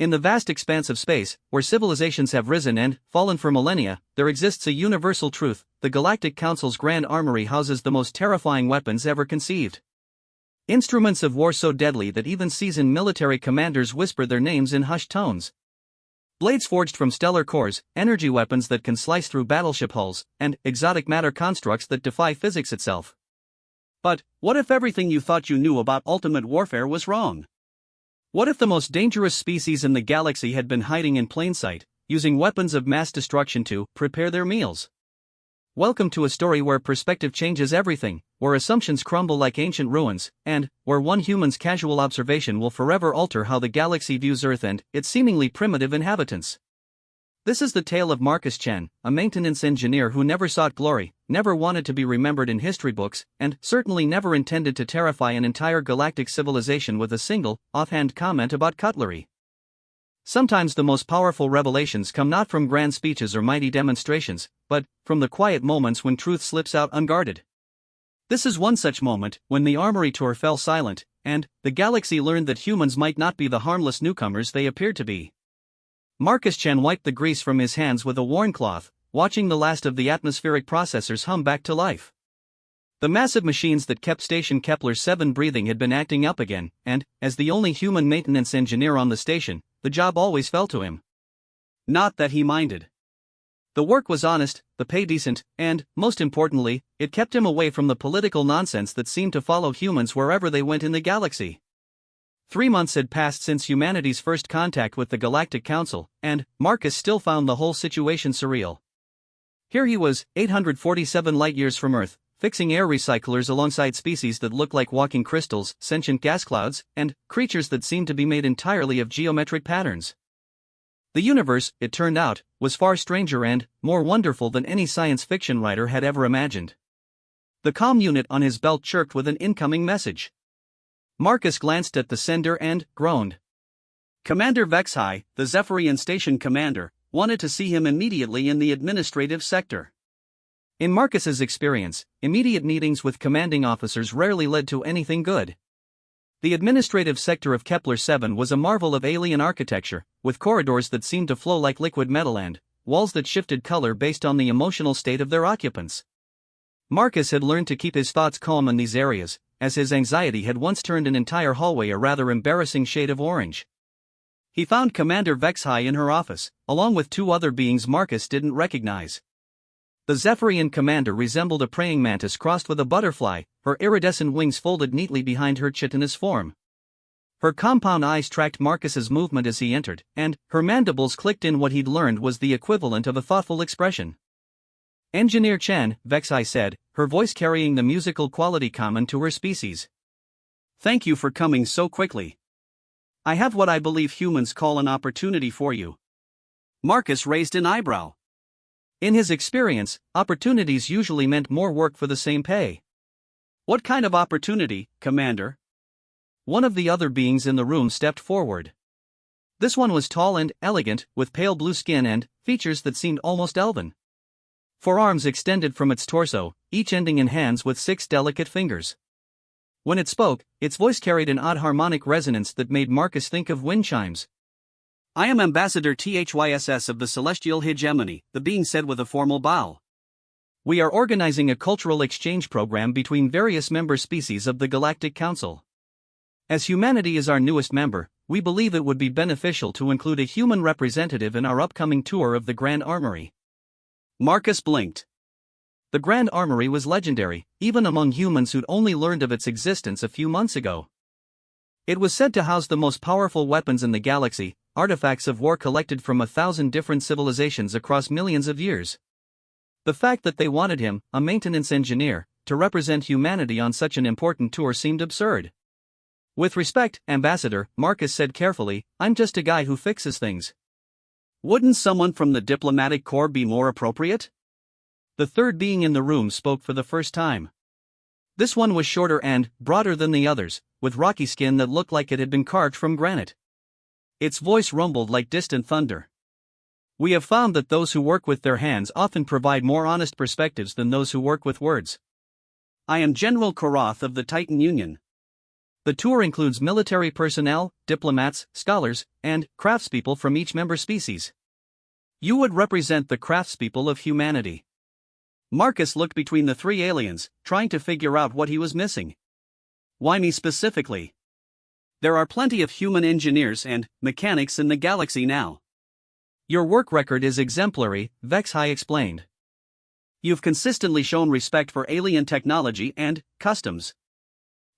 In the vast expanse of space, where civilizations have risen and fallen for millennia, there exists a universal truth: the Galactic Council's Grand Armory houses the most terrifying weapons ever conceived. Instruments of war so deadly that even seasoned military commanders whisper their names in hushed tones. Blades forged from stellar cores, energy weapons that can slice through battleship hulls, and exotic matter constructs that defy physics itself. But what if everything you thought you knew about ultimate warfare was wrong? What if the most dangerous species in the galaxy had been hiding in plain sight, using weapons of mass destruction to prepare their meals? Welcome to a story where perspective changes everything, where assumptions crumble like ancient ruins, and where one human's casual observation will forever alter how the galaxy views Earth and its seemingly primitive inhabitants. This is the tale of Marcus Chen, a maintenance engineer who never sought glory, never wanted to be remembered in history books, and certainly never intended to terrify an entire galactic civilization with a single, offhand comment about cutlery. Sometimes the most powerful revelations come not from grand speeches or mighty demonstrations, but from the quiet moments when truth slips out unguarded. This is one such moment, when the Armory tour fell silent, and the galaxy learned that humans might not be the harmless newcomers they appeared to be. Marcus Chen wiped the grease from his hands with a worn cloth, watching the last of the atmospheric processors hum back to life. The massive machines that kept station Kepler-7 breathing had been acting up again, and, as the only human maintenance engineer on the station, the job always fell to him. Not that he minded. The work was honest, the pay decent, and, most importantly, it kept him away from the political nonsense that seemed to follow humans wherever they went in the galaxy. 3 months had passed since humanity's first contact with the Galactic Council, and Marcus still found the whole situation surreal. Here he was, 847 light-years from Earth, fixing air recyclers alongside species that looked like walking crystals, sentient gas clouds, and creatures that seemed to be made entirely of geometric patterns. The universe, it turned out, was far stranger and more wonderful than any science fiction writer had ever imagined. The comm unit on his belt chirped with an incoming message. Marcus glanced at the sender and groaned. Commander Vexhai, the Zephyrian station commander, wanted to see him immediately in the administrative sector. In Marcus's experience, immediate meetings with commanding officers rarely led to anything good. The administrative sector of Kepler-7 was a marvel of alien architecture, with corridors that seemed to flow like liquid metal and walls that shifted color based on the emotional state of their occupants. Marcus had learned to keep his thoughts calm in these areas, as his anxiety had once turned an entire hallway a rather embarrassing shade of orange. He found Commander Vexhai in her office, along with 2 other beings Marcus didn't recognize. The Zephyrian commander resembled a praying mantis crossed with a butterfly, her iridescent wings folded neatly behind her chitinous form. Her compound eyes tracked Marcus's movement as he entered, and her mandibles clicked in what he'd learned was the equivalent of a thoughtful expression. Engineer Chen, Vexhai said, her voice carrying the musical quality common to her species. Thank you for coming so quickly. I have what I believe humans call an opportunity for you. Marcus raised an eyebrow. In his experience, opportunities usually meant more work for the same pay. What kind of opportunity, Commander? One of the other beings in the room stepped forward. This one was tall and elegant, with pale blue skin and features that seemed almost elven. 4 arms extended from its torso, each ending in hands with 6 delicate fingers. When it spoke, its voice carried an odd harmonic resonance that made Marcus think of wind chimes. I am Ambassador THYSS of the Celestial Hegemony, the being said with a formal bow. We are organizing a cultural exchange program between various member species of the Galactic Council. As humanity is our newest member, we believe it would be beneficial to include a human representative in our upcoming tour of the Grand Armory. Marcus blinked. The Grand Armory was legendary, even among humans who'd only learned of its existence a few months ago. It was said to house the most powerful weapons in the galaxy, artifacts of war collected from 1,000 different civilizations across millions of years. The fact that they wanted him, a maintenance engineer, to represent humanity on such an important tour seemed absurd. With respect, Ambassador, Marcus said carefully, I'm just a guy who fixes things. Wouldn't someone from the diplomatic corps be more appropriate? The third being in the room spoke for the first time. This one was shorter and broader than the others, with rocky skin that looked like it had been carved from granite. Its voice rumbled like distant thunder. We have found that those who work with their hands often provide more honest perspectives than those who work with words. I am General Korath of the Titan Union. The tour includes military personnel, diplomats, scholars, and craftspeople from each member species. You would represent the craftspeople of humanity. Marcus looked between the three aliens, trying to figure out what he was missing. Why me specifically? There are plenty of human engineers and mechanics in the galaxy now. Your work record is exemplary, Vexhai explained. You've consistently shown respect for alien technology and customs.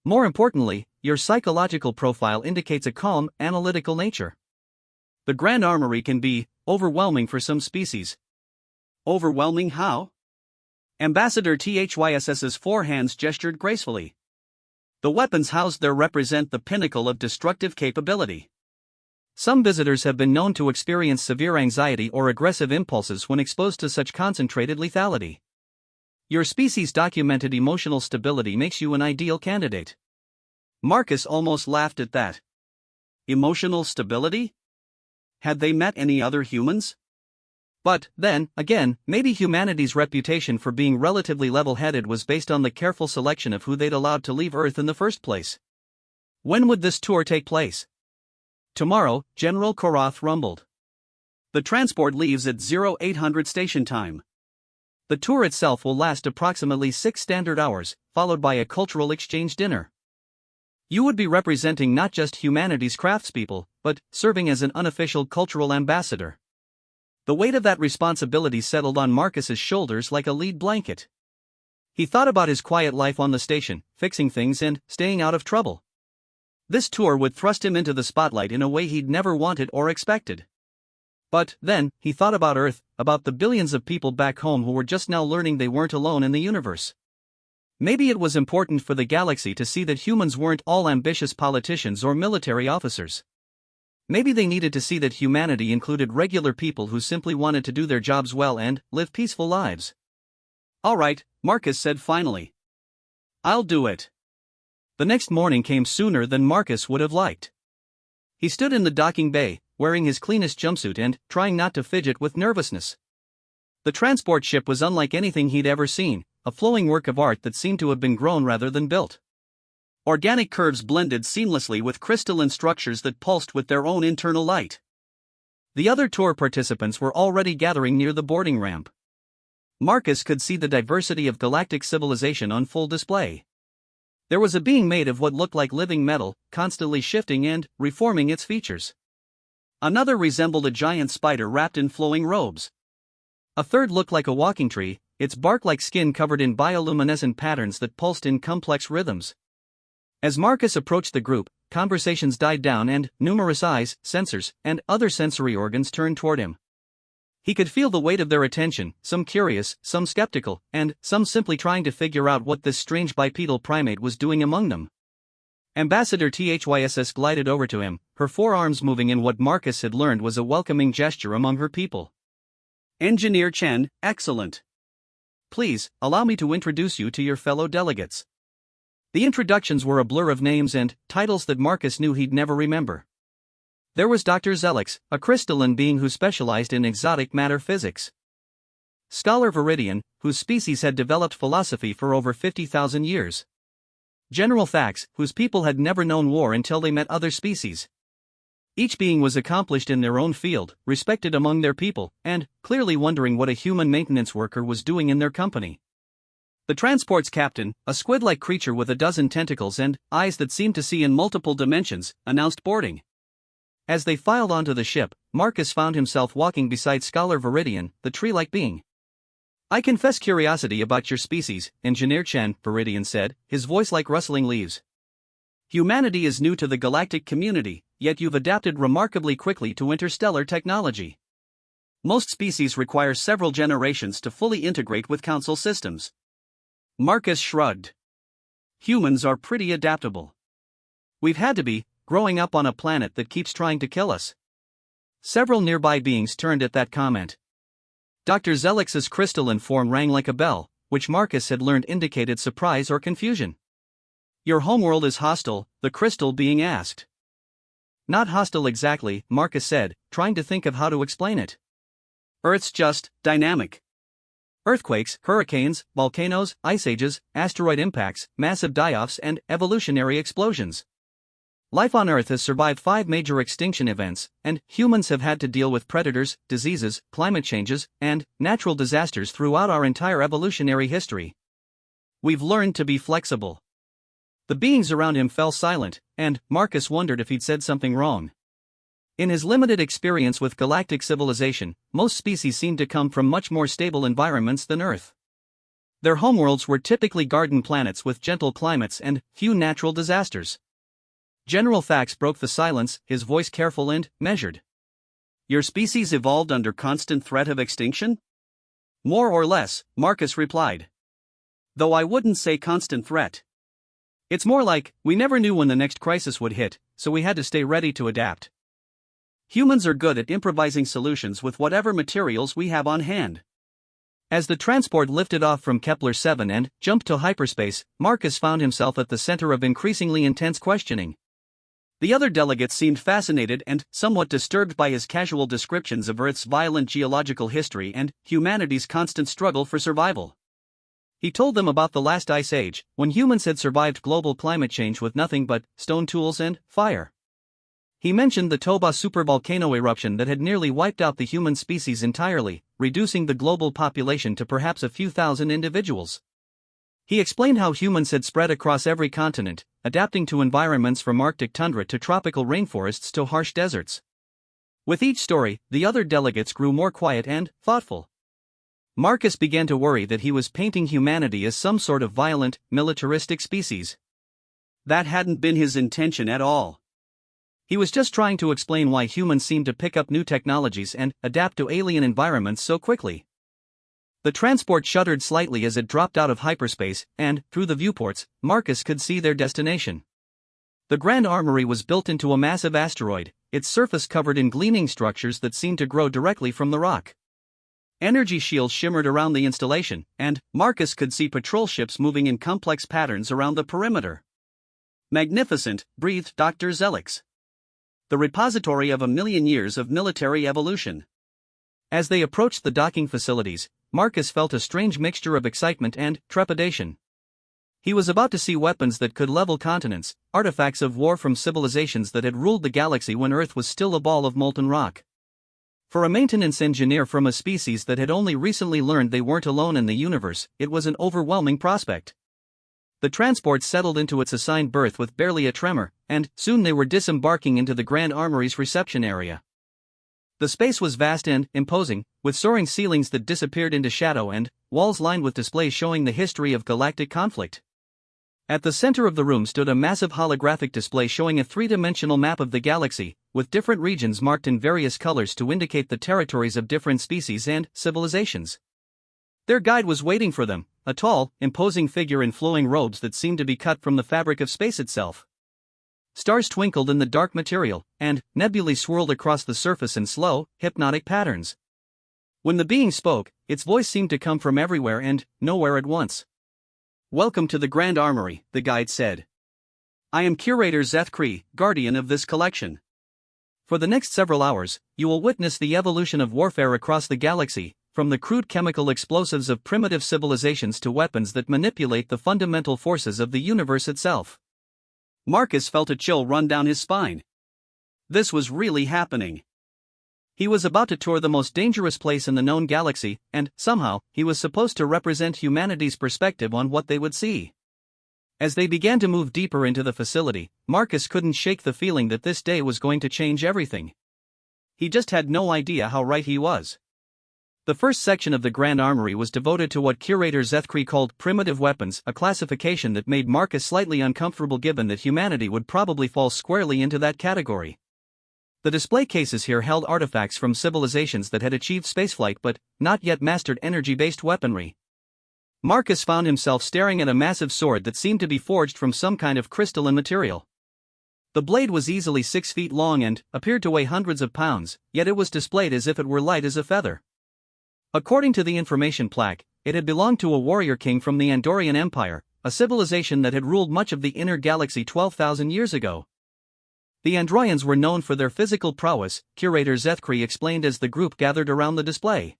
More importantly, your psychological profile indicates a calm, analytical nature. The Grand Armory can be overwhelming for some species. Overwhelming how? Ambassador THYSS's four hands gestured gracefully. The weapons housed there represent the pinnacle of destructive capability. Some visitors have been known to experience severe anxiety or aggressive impulses when exposed to such concentrated lethality. Your species' documented emotional stability makes you an ideal candidate. Marcus almost laughed at that. Emotional stability? Had they met any other humans? But, then, again, maybe humanity's reputation for being relatively level-headed was based on the careful selection of who they'd allowed to leave Earth in the first place. When would this tour take place? Tomorrow, General Korath rumbled. The transport leaves at 0800 station time. The tour itself will last approximately 6 standard hours, followed by a cultural exchange dinner. You would be representing not just humanity's craftspeople, but serving as an unofficial cultural ambassador. The weight of that responsibility settled on Marcus's shoulders like a lead blanket. He thought about his quiet life on the station, fixing things and staying out of trouble. This tour would thrust him into the spotlight in a way he'd never wanted or expected. But, then, he thought about Earth, about the billions of people back home who were just now learning they weren't alone in the universe. Maybe it was important for the galaxy to see that humans weren't all ambitious politicians or military officers. Maybe they needed to see that humanity included regular people who simply wanted to do their jobs well and live peaceful lives. All right, Marcus said finally. I'll do it. The next morning came sooner than Marcus would have liked. He stood in the docking bay, wearing his cleanest jumpsuit and trying not to fidget with nervousness. The transport ship was unlike anything he'd ever seen, a flowing work of art that seemed to have been grown rather than built. Organic curves blended seamlessly with crystalline structures that pulsed with their own internal light. The other tour participants were already gathering near the boarding ramp. Marcus could see the diversity of galactic civilization on full display. There was a being made of what looked like living metal, constantly shifting and reforming its features. Another resembled a giant spider wrapped in flowing robes. A third looked like a walking tree, its bark-like skin covered in bioluminescent patterns that pulsed in complex rhythms. As Marcus approached the group, conversations died down and numerous eyes, sensors, and other sensory organs turned toward him. He could feel the weight of their attention, some curious, some skeptical, and some simply trying to figure out what this strange bipedal primate was doing among them. Ambassador THYSS glided over to him, her forearms moving in what Marcus had learned was a welcoming gesture among her people. Engineer Chen, excellent. Please, allow me to introduce you to your fellow delegates. The introductions were a blur of names and titles that Marcus knew he'd never remember. There was Dr. Zelix, a crystalline being who specialized in exotic matter physics. Scholar Viridian, whose species had developed philosophy for over 50,000 years. General Thax, whose people had never known war until they met other species. Each being was accomplished in their own field, respected among their people, and clearly wondering what a human maintenance worker was doing in their company. The transport's captain, a squid-like creature with a dozen tentacles and eyes that seemed to see in multiple dimensions, announced boarding. As they filed onto the ship, Marcus found himself walking beside Scholar Viridian, the tree-like being. I confess curiosity about your species, Engineer Chen, Viridian said, his voice like rustling leaves. Humanity is new to the galactic community, yet you've adapted remarkably quickly to interstellar technology. Most species require several generations to fully integrate with council systems. Marcus shrugged. Humans are pretty adaptable. We've had to be, growing up on a planet that keeps trying to kill us. Several nearby beings turned at that comment. Dr. Zelix's crystalline form rang like a bell, which Marcus had learned indicated surprise or confusion. Your homeworld is hostile, the crystal being asked. Not hostile exactly, Marcus said, trying to think of how to explain it. Earth's just dynamic. Earthquakes, hurricanes, volcanoes, ice ages, asteroid impacts, massive die-offs and evolutionary explosions. Life on Earth has survived 5 major extinction events, and humans have had to deal with predators, diseases, climate changes, and natural disasters throughout our entire evolutionary history. We've learned to be flexible. The beings around him fell silent, and Marcus wondered if he'd said something wrong. In his limited experience with galactic civilization, most species seemed to come from much more stable environments than Earth. Their homeworlds were typically garden planets with gentle climates and few natural disasters. General facts broke the silence, his voice careful and measured. Your species evolved under constant threat of extinction? More or less, Marcus replied. Though I wouldn't say constant threat. It's more like, we never knew when the next crisis would hit, so we had to stay ready to adapt. Humans are good at improvising solutions with whatever materials we have on hand. As the transport lifted off from Kepler 7 and jumped to hyperspace, Marcus found himself at the center of increasingly intense questioning. The other delegates seemed fascinated and somewhat disturbed by his casual descriptions of Earth's violent geological history and humanity's constant struggle for survival. He told them about the last ice age, when humans had survived global climate change with nothing but stone tools and fire. He mentioned the Toba supervolcano eruption that had nearly wiped out the human species entirely, reducing the global population to perhaps a few thousand individuals. He explained how humans had spread across every continent, adapting to environments from Arctic tundra to tropical rainforests to harsh deserts. With each story, the other delegates grew more quiet and thoughtful. Marcus began to worry that he was painting humanity as some sort of violent, militaristic species. That hadn't been his intention at all. He was just trying to explain why humans seemed to pick up new technologies and adapt to alien environments so quickly. The transport shuddered slightly as it dropped out of hyperspace, and, through the viewports, Marcus could see their destination. The Grand Armory was built into a massive asteroid, its surface covered in gleaming structures that seemed to grow directly from the rock. Energy shields shimmered around the installation, and Marcus could see patrol ships moving in complex patterns around the perimeter. Magnificent, breathed Dr. Zelix. The repository of 1,000,000 years of military evolution. As they approached the docking facilities, Marcus felt a strange mixture of excitement and trepidation. He was about to see weapons that could level continents, artifacts of war from civilizations that had ruled the galaxy when Earth was still a ball of molten rock. For a maintenance engineer from a species that had only recently learned they weren't alone in the universe, it was an overwhelming prospect. The transport settled into its assigned berth with barely a tremor, and soon they were disembarking into the Grand Armory's reception area. The space was vast and imposing, with soaring ceilings that disappeared into shadow and walls lined with displays showing the history of galactic conflict. At the center of the room stood a massive holographic display showing a three-dimensional map of the galaxy, with different regions marked in various colors to indicate the territories of different species and civilizations. Their guide was waiting for them, a tall, imposing figure in flowing robes that seemed to be cut from the fabric of space itself. Stars twinkled in the dark material, and nebulae swirled across the surface in slow, hypnotic patterns. When the being spoke, its voice seemed to come from everywhere and nowhere at once. "Welcome to the Grand Armory," the guide said. "I am Curator Zeth Kree, guardian of this collection. For the next several hours, you will witness the evolution of warfare across the galaxy, from the crude chemical explosives of primitive civilizations to weapons that manipulate the fundamental forces of the universe itself." Marcus felt a chill run down his spine. This was really happening. He was about to tour the most dangerous place in the known galaxy, and, somehow, he was supposed to represent humanity's perspective on what they would see. As they began to move deeper into the facility, Marcus couldn't shake the feeling that this day was going to change everything. He just had no idea how right he was. The first section of the Grand Armory was devoted to what Curator Zeth Kree called primitive weapons, a classification that made Marcus slightly uncomfortable given that humanity would probably fall squarely into that category. The display cases here held artifacts from civilizations that had achieved spaceflight but not yet mastered energy-based weaponry. Marcus found himself staring at a massive sword that seemed to be forged from some kind of crystalline material. The blade was easily 6 feet long and appeared to weigh hundreds of pounds, yet it was displayed as if it were light as a feather. According to the information plaque, it had belonged to a warrior king from the Andorian Empire, a civilization that had ruled much of the inner galaxy 12,000 years ago. The Andorians were known for their physical prowess, Curator Zeth Kree explained as the group gathered around the display.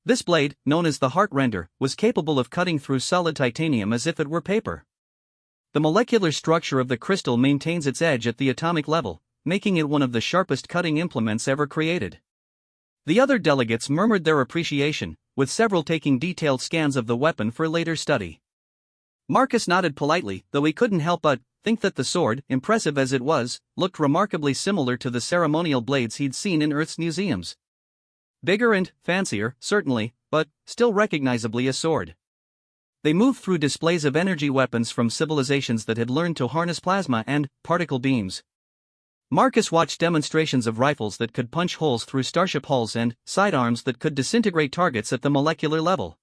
This blade, known as the Heart Render, was capable of cutting through solid titanium as if it were paper. The molecular structure of the crystal maintains its edge at the atomic level, making it one of the sharpest cutting implements ever created. The other delegates murmured their appreciation, with several taking detailed scans of the weapon for later study. Marcus nodded politely, though he couldn't help but think that the sword, impressive as it was, looked remarkably similar to the ceremonial blades he'd seen in Earth's museums. Bigger and fancier, certainly, but still recognizably a sword. They moved through displays of energy weapons from civilizations that had learned to harness plasma and particle beams. Marcus watched demonstrations of rifles that could punch holes through starship hulls and sidearms that could disintegrate targets at the molecular level.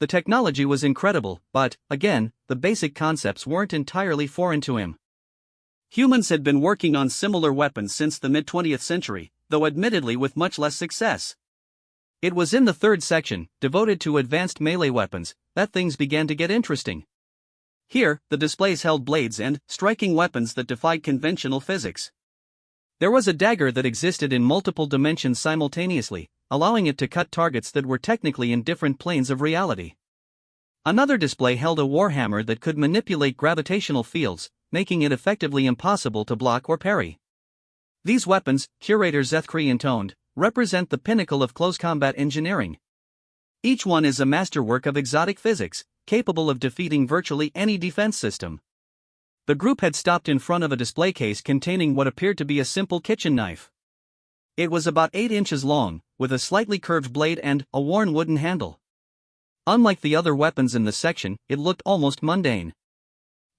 The technology was incredible, but, again, the basic concepts weren't entirely foreign to him. Humans had been working on similar weapons since the mid-20th century, though admittedly with much less success. It was in the third section, devoted to advanced melee weapons, that things began to get interesting. Here, the displays held blades and striking weapons that defied conventional physics. There was a dagger that existed in multiple dimensions simultaneously, allowing it to cut targets that were technically in different planes of reality. Another display held a warhammer that could manipulate gravitational fields, making it effectively impossible to block or parry. These weapons, Curator Zethkri intoned, represent the pinnacle of close combat engineering. Each one is a masterwork of exotic physics, capable of defeating virtually any defense system. The group had stopped in front of a display case containing what appeared to be a simple kitchen knife. It was about 8 inches long, with a slightly curved blade and a worn wooden handle. Unlike the other weapons in the section, it looked almost mundane.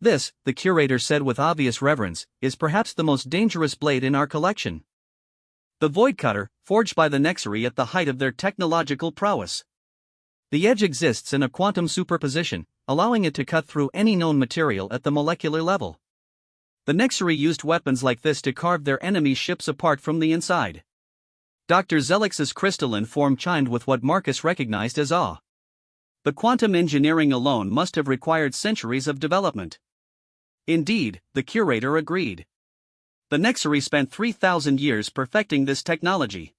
This, the curator said with obvious reverence, is perhaps the most dangerous blade in our collection. The Void Cutter, forged by the Nexari at the height of their technological prowess. The edge exists in a quantum superposition, allowing it to cut through any known material at the molecular level. The Nexari used weapons like this to carve their enemies' ships apart from the inside. Dr. Zelix's crystalline form chimed with what Marcus recognized as awe. The quantum engineering alone must have required centuries of development. Indeed, the curator agreed. The Nexari spent 3,000 years perfecting this technology.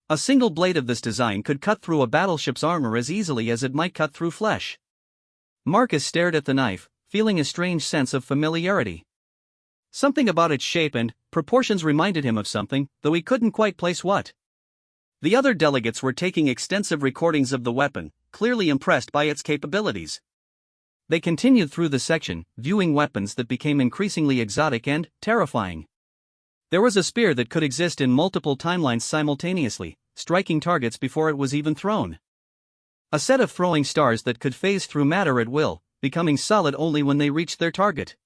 A single blade of this design could cut through a battleship's armor as easily as it might cut through flesh. Marcus stared at the knife, feeling a strange sense of familiarity. Something about its shape and proportions reminded him of something, though he couldn't quite place what. The other delegates were taking extensive recordings of the weapon, clearly impressed by its capabilities. They continued through the section, viewing weapons that became increasingly exotic and terrifying. There was a spear that could exist in multiple timelines simultaneously, striking targets before it was even thrown. A set of throwing stars that could phase through matter at will, becoming solid only when they reached their target.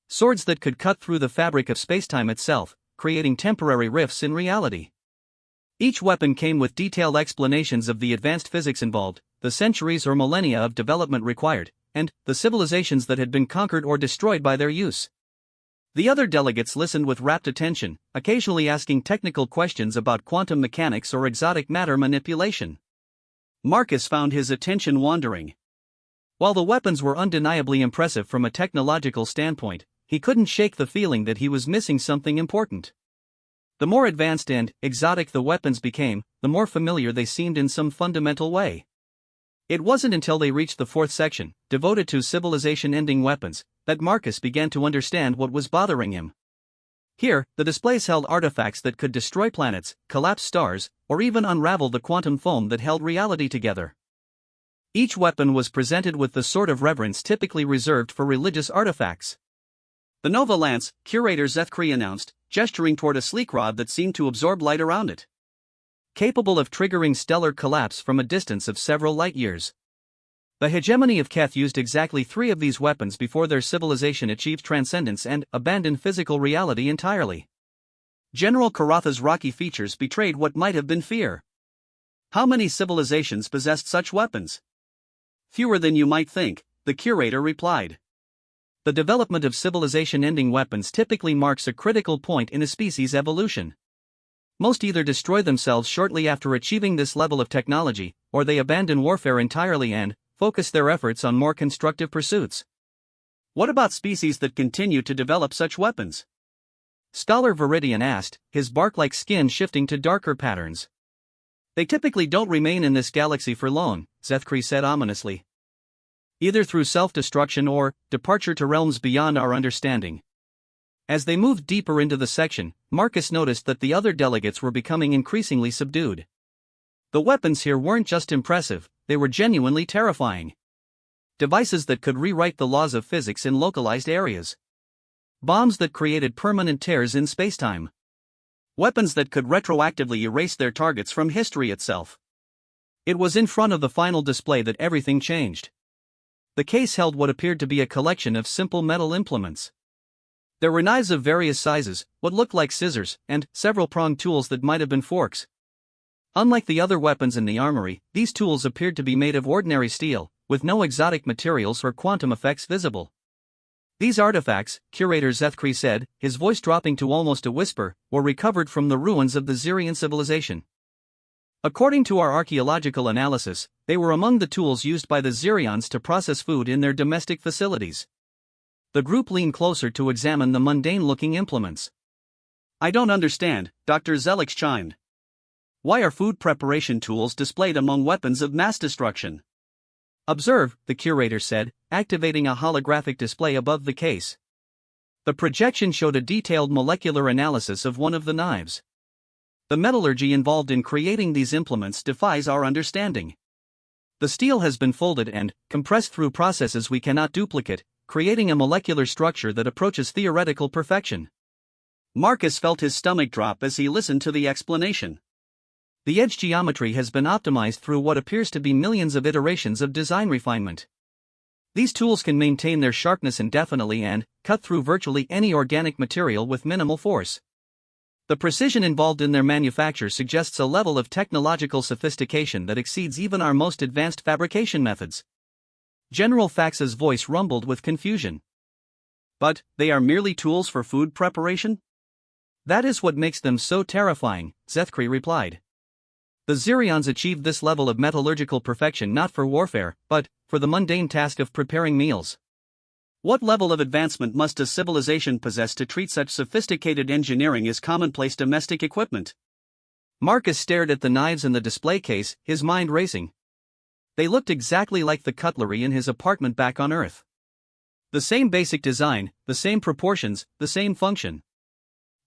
Swords that could cut through the fabric of spacetime itself, creating temporary rifts in reality. Each weapon came with detailed explanations of the advanced physics involved, the centuries or millennia of development required, and the civilizations that had been conquered or destroyed by their use. The other delegates listened with rapt attention, occasionally asking technical questions about quantum mechanics or exotic matter manipulation. Marcus found his attention wandering. While the weapons were undeniably impressive from a technological standpoint, he couldn't shake the feeling that he was missing something important. The more advanced and exotic the weapons became, the more familiar they seemed in some fundamental way. It wasn't until they reached the fourth section, devoted to civilization-ending weapons, that Marcus began to understand what was bothering him. Here, the displays held artifacts that could destroy planets, collapse stars, or even unravel the quantum foam that held reality together. Each weapon was presented with the sort of reverence typically reserved for religious artifacts. The Nova Lance, Curator Zethkri announced, gesturing toward a sleek rod that seemed to absorb light around it. Capable of triggering stellar collapse from a distance of several light-years. The hegemony of Keth used exactly 3 of these weapons before their civilization achieved transcendence and abandoned physical reality entirely. General Karatha's rocky features betrayed what might have been fear. How many civilizations possessed such weapons? Fewer than you might think, the curator replied. The development of civilization-ending weapons typically marks a critical point in a species' evolution. Most either destroy themselves shortly after achieving this level of technology, or they abandon warfare entirely and focus their efforts on more constructive pursuits. What about species that continue to develop such weapons? Scholar Viridian asked, his bark-like skin shifting to darker patterns. They typically don't remain in this galaxy for long, Zethkri said ominously. either through self-destruction or departure to realms beyond our understanding. As they moved deeper into the section, Marcus noticed that the other delegates were becoming increasingly subdued. The weapons here weren't just impressive, they were genuinely terrifying. Devices that could rewrite the laws of physics in localized areas. Bombs that created permanent tears in spacetime. Weapons that could retroactively erase their targets from history itself. It was in front of the final display that everything changed. The case held what appeared to be a collection of simple metal implements. There were knives of various sizes, what looked like scissors, and several pronged tools that might have been forks. Unlike the other weapons in the armory, these tools appeared to be made of ordinary steel, with no exotic materials or quantum effects visible. These artifacts, Curator Zethkri said, his voice dropping to almost a whisper, were recovered from the ruins of the Xerian civilization. According to our archaeological analysis, they were among the tools used by the Xerians to process food in their domestic facilities. The group leaned closer to examine the mundane-looking implements. "I don't understand," Dr. Zelix chimed. "Why are food preparation tools displayed among weapons of mass destruction?" "Observe," the curator said, activating a holographic display above the case. The projection showed a detailed molecular analysis of one of the knives. The metallurgy involved in creating these implements defies our understanding. The steel has been folded and compressed through processes we cannot duplicate, creating a molecular structure that approaches theoretical perfection. Marcus felt his stomach drop as he listened to the explanation. The edge geometry has been optimized through what appears to be millions of iterations of design refinement. These tools can maintain their sharpness indefinitely and cut through virtually any organic material with minimal force. The precision involved in their manufacture suggests a level of technological sophistication that exceeds even our most advanced fabrication methods. General Fax's voice rumbled with confusion. "But they are merely tools for food preparation?" "That is what makes them so terrifying," Zethkri replied. The Xerians achieved this level of metallurgical perfection not for warfare, but for the mundane task of preparing meals. What level of advancement must a civilization possess to treat such sophisticated engineering as commonplace domestic equipment? Marcus stared at the knives in the display case, his mind racing. They looked exactly like the cutlery in his apartment back on Earth. The same basic design, the same proportions, the same function.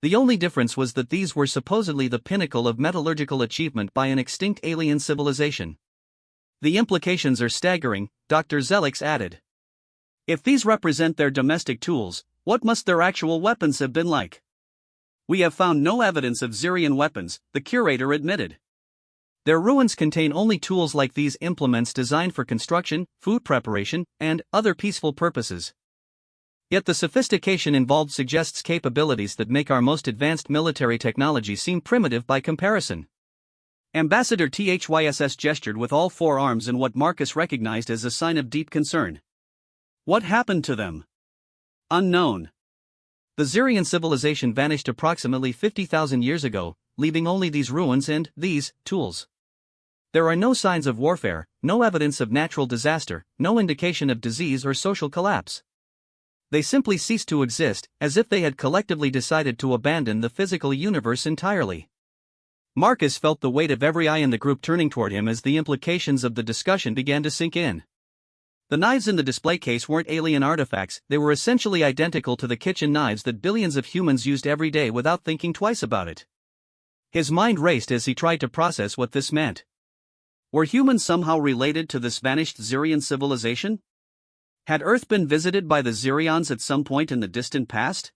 The only difference was that these were supposedly the pinnacle of metallurgical achievement by an extinct alien civilization. "The implications are staggering," Dr. Zelix added. "If these represent their domestic tools, what must their actual weapons have been like?" "We have found no evidence of Xerian weapons," the curator admitted. "Their ruins contain only tools like these implements designed for construction, food preparation, and other peaceful purposes. Yet the sophistication involved suggests capabilities that make our most advanced military technology seem primitive by comparison." Ambassador THYSS gestured with all four arms in what Marcus recognized as a sign of deep concern. "What happened to them?" "Unknown. The Xerian civilization vanished approximately 50,000 years ago, leaving only these ruins and these tools. There are no signs of warfare, no evidence of natural disaster, no indication of disease or social collapse. They simply ceased to exist, as if they had collectively decided to abandon the physical universe entirely." Marcus felt the weight of every eye in the group turning toward him as the implications of the discussion began to sink in. The knives in the display case weren't alien artifacts, they were essentially identical to the kitchen knives that billions of humans used every day without thinking twice about it. His mind raced as he tried to process what this meant. Were humans somehow related to this vanished Xerian civilization? Had Earth been visited by the Xerians at some point in the distant past?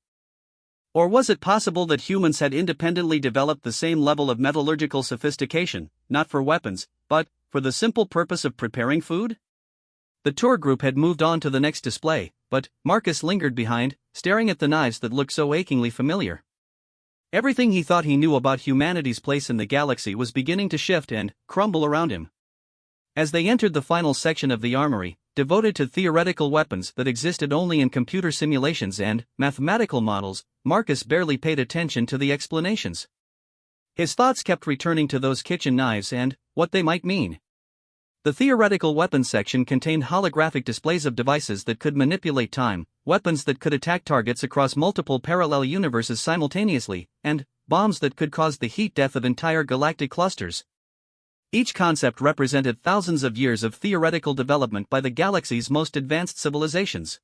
Or was it possible that humans had independently developed the same level of metallurgical sophistication, not for weapons, but for the simple purpose of preparing food? The tour group had moved on to the next display, but Marcus lingered behind, staring at the knives that looked so achingly familiar. Everything he thought he knew about humanity's place in the galaxy was beginning to shift and crumble around him. As they entered the final section of the armory, devoted to theoretical weapons that existed only in computer simulations and mathematical models, Marcus barely paid attention to the explanations. His thoughts kept returning to those kitchen knives and what they might mean. The theoretical weapons section contained holographic displays of devices that could manipulate time, weapons that could attack targets across multiple parallel universes simultaneously, and bombs that could cause the heat death of entire galactic clusters. Each concept represented thousands of years of theoretical development by the galaxy's most advanced civilizations.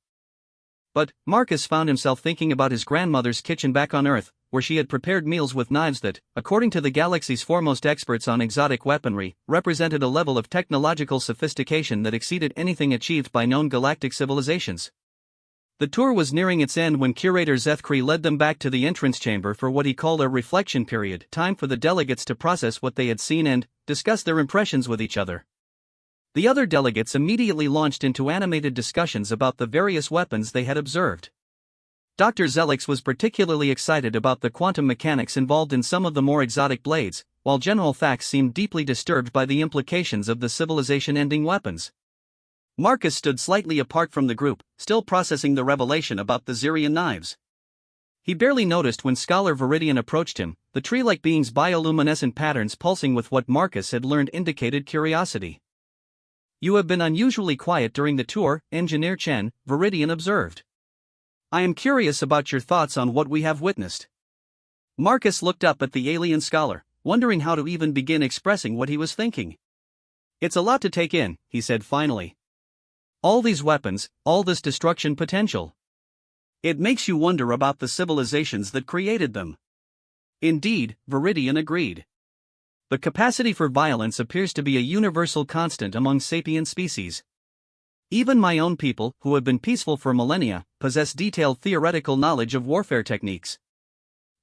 But Marcus found himself thinking about his grandmother's kitchen back on Earth, where she had prepared meals with knives that, according to the galaxy's foremost experts on exotic weaponry, represented a level of technological sophistication that exceeded anything achieved by known galactic civilizations. The tour was nearing its end when Curator Zethkri led them back to the entrance chamber for what he called a reflection period, time for the delegates to process what they had seen and discuss their impressions with each other. The other delegates immediately launched into animated discussions about the various weapons they had observed. Dr. Zelix was particularly excited about the quantum mechanics involved in some of the more exotic blades, while General Thax seemed deeply disturbed by the implications of the civilization-ending weapons. Marcus stood slightly apart from the group, still processing the revelation about the Zirian knives. He barely noticed when Scholar Viridian approached him, the tree-like being's bioluminescent patterns pulsing with what Marcus had learned indicated curiosity. "You have been unusually quiet during the tour," Engineer Chen, Viridian observed. "I am curious about your thoughts on what we have witnessed." Marcus looked up at the alien scholar, wondering how to even begin expressing what he was thinking. "It's a lot to take in," he said finally. "All these weapons, all this destruction potential. It makes you wonder about the civilizations that created them." Indeed, Viridian agreed. The capacity for violence appears to be a universal constant among sapient species. Even my own people, who have been peaceful for millennia, possess detailed theoretical knowledge of warfare techniques.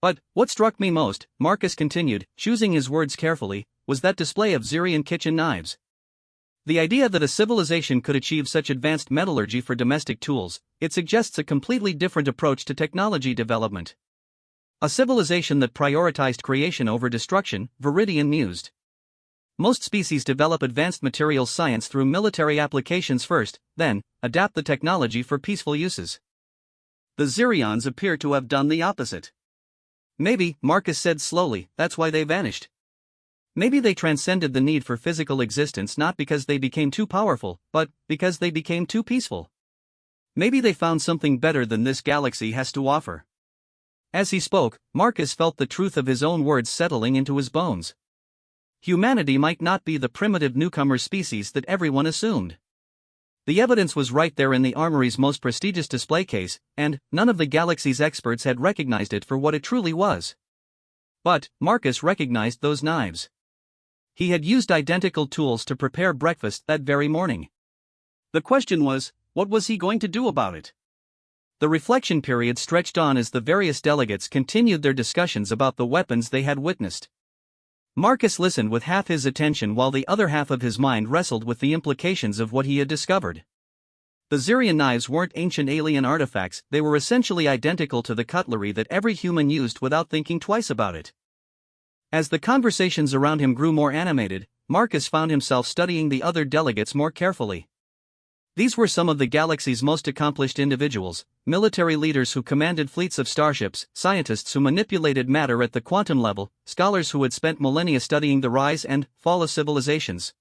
But what struck me most, Marcus continued, choosing his words carefully, was that display of Zirian kitchen knives. The idea that a civilization could achieve such advanced metallurgy for domestic tools, it suggests a completely different approach to technology development. A civilization that prioritized creation over destruction, Viridian mused. Most species develop advanced materials science through military applications first, then adapt the technology for peaceful uses. The Zirians appear to have done the opposite. "Maybe," Marcus said slowly, "that's why they vanished. Maybe they transcended the need for physical existence not because they became too powerful, but because they became too peaceful. Maybe they found something better than this galaxy has to offer." As he spoke, Marcus felt the truth of his own words settling into his bones. Humanity might not be the primitive newcomer species that everyone assumed. The evidence was right there in the Armory's most prestigious display case, and none of the galaxy's experts had recognized it for what it truly was. But Marcus recognized those knives. He had used identical tools to prepare breakfast that very morning. The question was, what was he going to do about it? The reflection period stretched on as the various delegates continued their discussions about the weapons they had witnessed. Marcus listened with half his attention while the other half of his mind wrestled with the implications of what he had discovered. The Zirian knives weren't ancient alien artifacts, they were essentially identical to the cutlery that every human used without thinking twice about it. As the conversations around him grew more animated, Marcus found himself studying the other delegates more carefully. These were some of the galaxy's most accomplished individuals, military leaders who commanded fleets of starships, scientists who manipulated matter at the quantum level, scholars who had spent millennia studying the rise and fall of civilizations.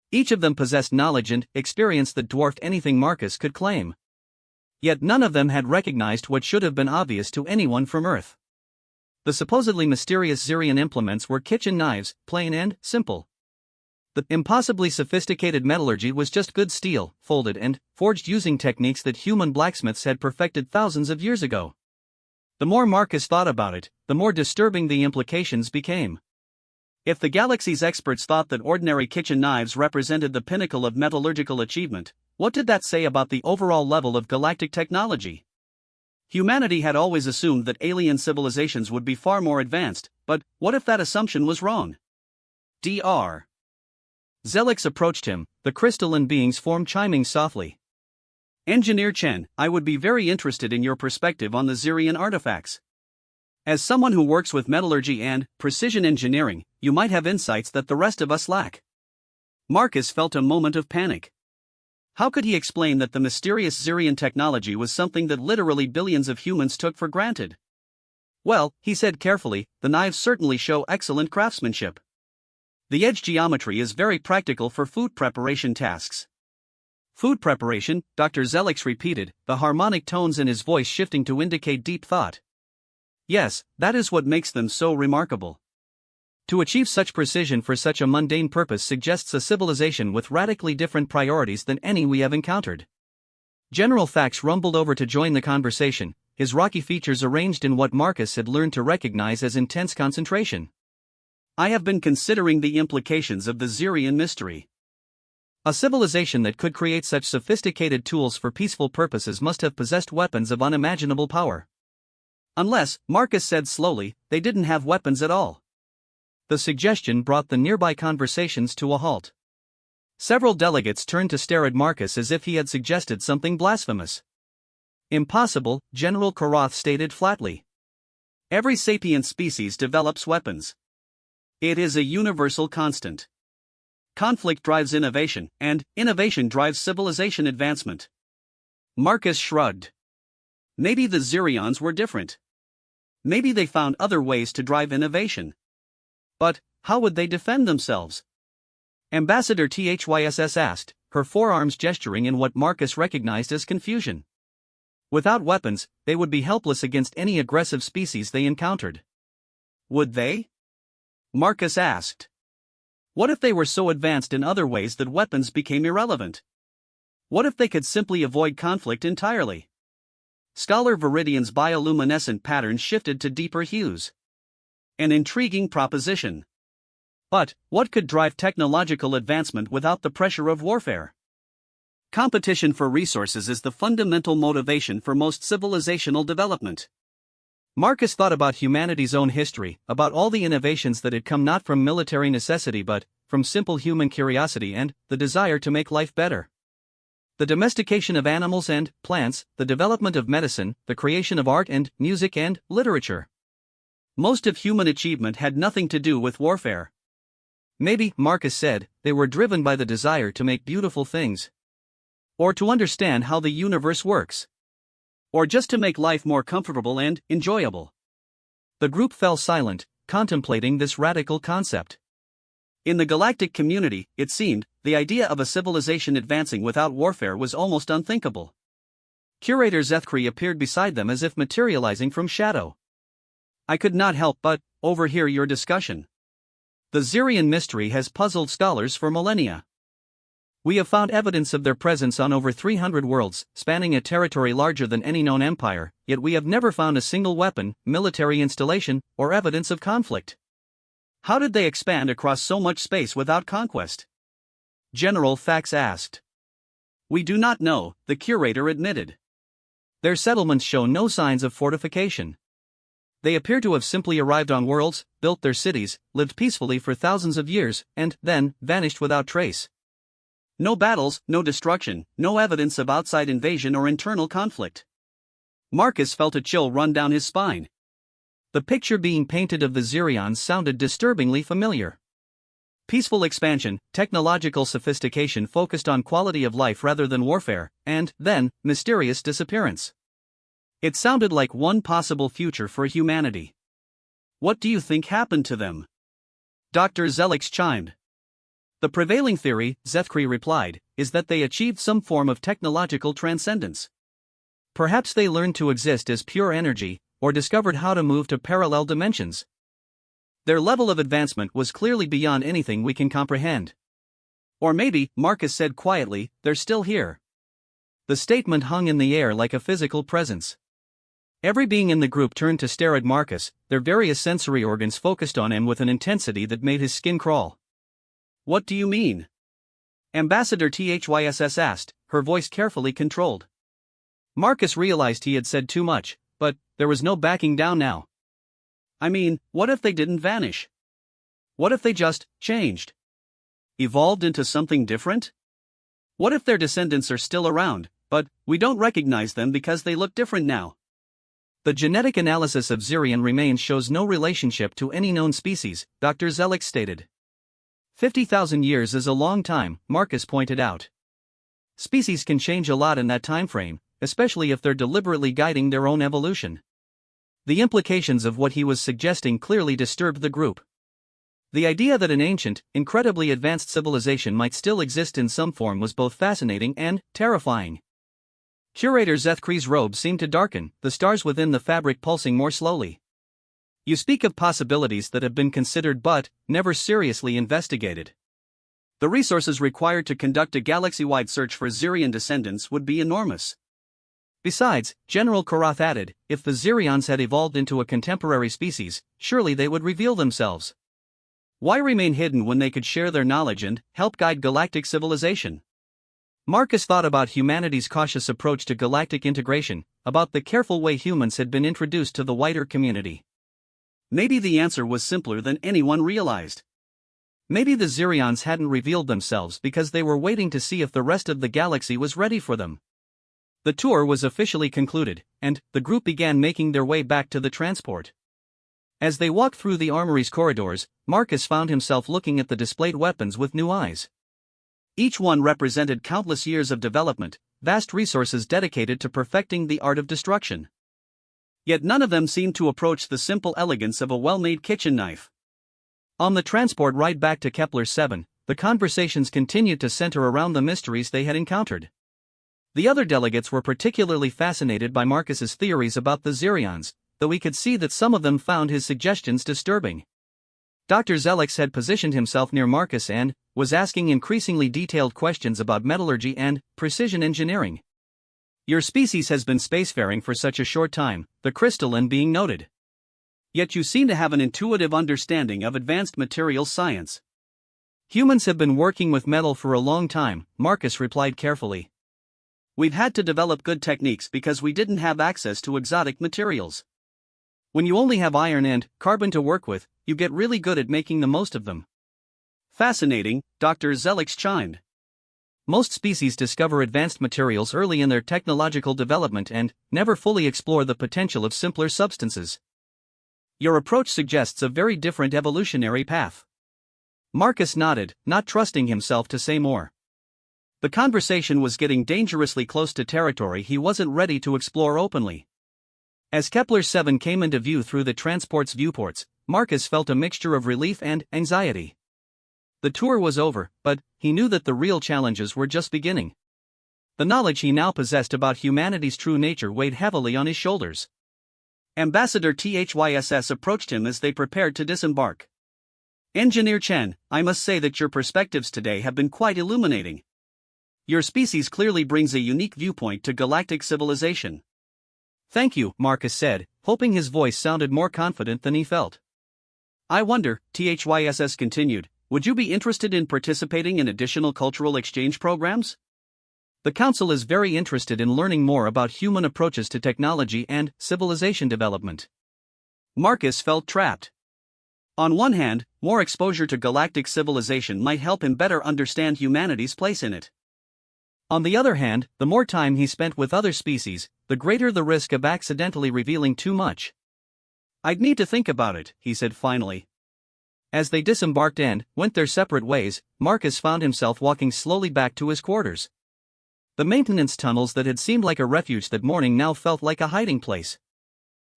Each of them possessed knowledge and experience that dwarfed anything Marcus could claim. Yet none of them had recognized what should have been obvious to anyone from Earth. The supposedly mysterious Zirian implements were kitchen knives, plain and simple. The impossibly sophisticated metallurgy was just good steel, folded and forged using techniques that human blacksmiths had perfected thousands of years ago. The more Marcus thought about it, the more disturbing the implications became. If the galaxy's experts thought that ordinary kitchen knives represented the pinnacle of metallurgical achievement, what did that say about the overall level of galactic technology? Humanity had always assumed that alien civilizations would be far more advanced, but what if that assumption was wrong? Dr. Zelix approached him, the crystalline being's form chiming softly. "Engineer Chen, I would be very interested in your perspective on the Zirian artifacts. As someone who works with metallurgy and precision engineering, you might have insights that the rest of us lack." Marcus felt a moment of panic. How could he explain that the mysterious Zirian technology was something that literally billions of humans took for granted? "Well," he said carefully, "the knives certainly show excellent craftsmanship. The edge geometry is very practical for food preparation tasks." "Food preparation," Dr. Zelix repeated, the harmonic tones in his voice shifting to indicate deep thought. "Yes, that is what makes them so remarkable. To achieve such precision for such a mundane purpose suggests a civilization with radically different priorities than any we have encountered. General Fax rumbled over to join the conversation, his rocky features arranged in what Marcus had learned to recognize as intense concentration. I have been considering the implications of the Xerian mystery. A civilization that could create such sophisticated tools for peaceful purposes must have possessed weapons of unimaginable power. Unless, Marcus said slowly, they didn't have weapons at all. The suggestion brought the nearby conversations to a halt. Several delegates turned to stare at Marcus as if he had suggested something blasphemous. Impossible, General Karoth stated flatly. Every sapient species develops weapons. It is a universal constant. Conflict drives innovation, and innovation drives civilization advancement. Marcus shrugged. Maybe the Xerions were different. Maybe they found other ways to drive innovation. But how would they defend themselves? Ambassador THYSS asked, her forearms gesturing in what Marcus recognized as confusion. Without weapons, they would be helpless against any aggressive species they encountered. Would they? Marcus asked. What if they were so advanced in other ways that weapons became irrelevant? What if they could simply avoid conflict entirely? Scholar Viridian's bioluminescent pattern shifted to deeper hues. An intriguing proposition. But, what could drive technological advancement without the pressure of warfare? Competition for resources is the fundamental motivation for most civilizational development. Marcus thought about humanity's own history, about all the innovations that had come not from military necessity but from simple human curiosity and the desire to make life better. The domestication of animals and plants, the development of medicine, the creation of art and music and literature. Most of human achievement had nothing to do with warfare. Maybe, Marcus said, they were driven by the desire to make beautiful things. Or to understand how the universe works. Or just to make life more comfortable and enjoyable. The group fell silent, contemplating this radical concept. In the galactic community, it seemed, the idea of a civilization advancing without warfare was almost unthinkable. Curator Zethkri appeared beside them as if materializing from shadow. I could not help but overhear your discussion. The Xerian mystery has puzzled scholars for millennia. We have found evidence of their presence on over 300 worlds, spanning a territory larger than any known empire, yet we have never found a single weapon, military installation, or evidence of conflict. How did they expand across so much space without conquest? General Fax asked. We do not know, the curator admitted. Their settlements show no signs of fortification. They appear to have simply arrived on worlds, built their cities, lived peacefully for thousands of years, and then vanished without trace. No battles, no destruction, no evidence of outside invasion or internal conflict. Marcus felt a chill run down his spine. The picture being painted of the Xerions sounded disturbingly familiar. Peaceful expansion, technological sophistication focused on quality of life rather than warfare, and, then, mysterious disappearance. It sounded like one possible future for humanity. What do you think happened to them? Dr. Zelix chimed. The prevailing theory, Zethkri replied, is that they achieved some form of technological transcendence. Perhaps they learned to exist as pure energy, or discovered how to move to parallel dimensions. Their level of advancement was clearly beyond anything we can comprehend. Or maybe, Marcus said quietly, they're still here. The statement hung in the air like a physical presence. Every being in the group turned to stare at Marcus, their various sensory organs focused on him with an intensity that made his skin crawl. What do you mean? Ambassador THYSS asked, her voice carefully controlled. Marcus realized he had said too much, but there was no backing down now. I mean, what if they didn't vanish? What if they just changed? Evolved into something different? What if their descendants are still around, but we don't recognize them because they look different now? The genetic analysis of Xerian remains shows no relationship to any known species, Dr. Zelix stated. 50,000 years is a long time, Marcus pointed out. Species can change a lot in that time frame, especially if they're deliberately guiding their own evolution. The implications of what he was suggesting clearly disturbed the group. The idea that an ancient, incredibly advanced civilization might still exist in some form was both fascinating and terrifying. Curator Zethkri's robe seemed to darken, the stars within the fabric pulsing more slowly. You speak of possibilities that have been considered but never seriously investigated. The resources required to conduct a galaxy-wide search for Zirian descendants would be enormous. Besides, General Korath added, if the Zirions had evolved into a contemporary species, surely they would reveal themselves. Why remain hidden when they could share their knowledge and help guide galactic civilization? Marcus thought about humanity's cautious approach to galactic integration, about the careful way humans had been introduced to the wider community. Maybe the answer was simpler than anyone realized. Maybe the Zirions hadn't revealed themselves because they were waiting to see if the rest of the galaxy was ready for them. The tour was officially concluded, and the group began making their way back to the transport. As they walked through the Armory's corridors, Marcus found himself looking at the displayed weapons with new eyes. Each one represented countless years of development, vast resources dedicated to perfecting the art of destruction. Yet none of them seemed to approach the simple elegance of a well-made kitchen knife. On the transport ride back to Kepler 7, the conversations continued to center around the mysteries they had encountered. The other delegates were particularly fascinated by Marcus's theories about the Zirions, though he could see that some of them found his suggestions disturbing. Dr. Zelix had positioned himself near Marcus and was asking increasingly detailed questions about metallurgy and precision engineering. Your species has been spacefaring for such a short time, the crystalline being noted. Yet you seem to have an intuitive understanding of advanced materials science. Humans have been working with metal for a long time, Marcus replied carefully. We've had to develop good techniques because we didn't have access to exotic materials. When you only have iron and carbon to work with, you get really good at making the most of them. Fascinating, Dr. Zelix chimed. Most species discover advanced materials early in their technological development and never fully explore the potential of simpler substances. Your approach suggests a very different evolutionary path. Marcus nodded, not trusting himself to say more. The conversation was getting dangerously close to territory he wasn't ready to explore openly. As Kepler 7 came into view through the transport's viewports, Marcus felt a mixture of relief and anxiety. The tour was over, but he knew that the real challenges were just beginning. The knowledge he now possessed about humanity's true nature weighed heavily on his shoulders. Ambassador THYSS approached him as they prepared to disembark. Engineer Chen, I must say that your perspectives today have been quite illuminating. Your species clearly brings a unique viewpoint to galactic civilization. Thank you, Marcus said, hoping his voice sounded more confident than he felt. I wonder, THYSS continued, would you be interested in participating in additional cultural exchange programs? The Council is very interested in learning more about human approaches to technology and civilization development. Marcus felt trapped. On one hand, more exposure to galactic civilization might help him better understand humanity's place in it. On the other hand, the more time he spent with other species, the greater the risk of accidentally revealing too much. I'd need to think about it, he said finally. As they disembarked and went their separate ways, Marcus found himself walking slowly back to his quarters. The maintenance tunnels that had seemed like a refuge that morning now felt like a hiding place.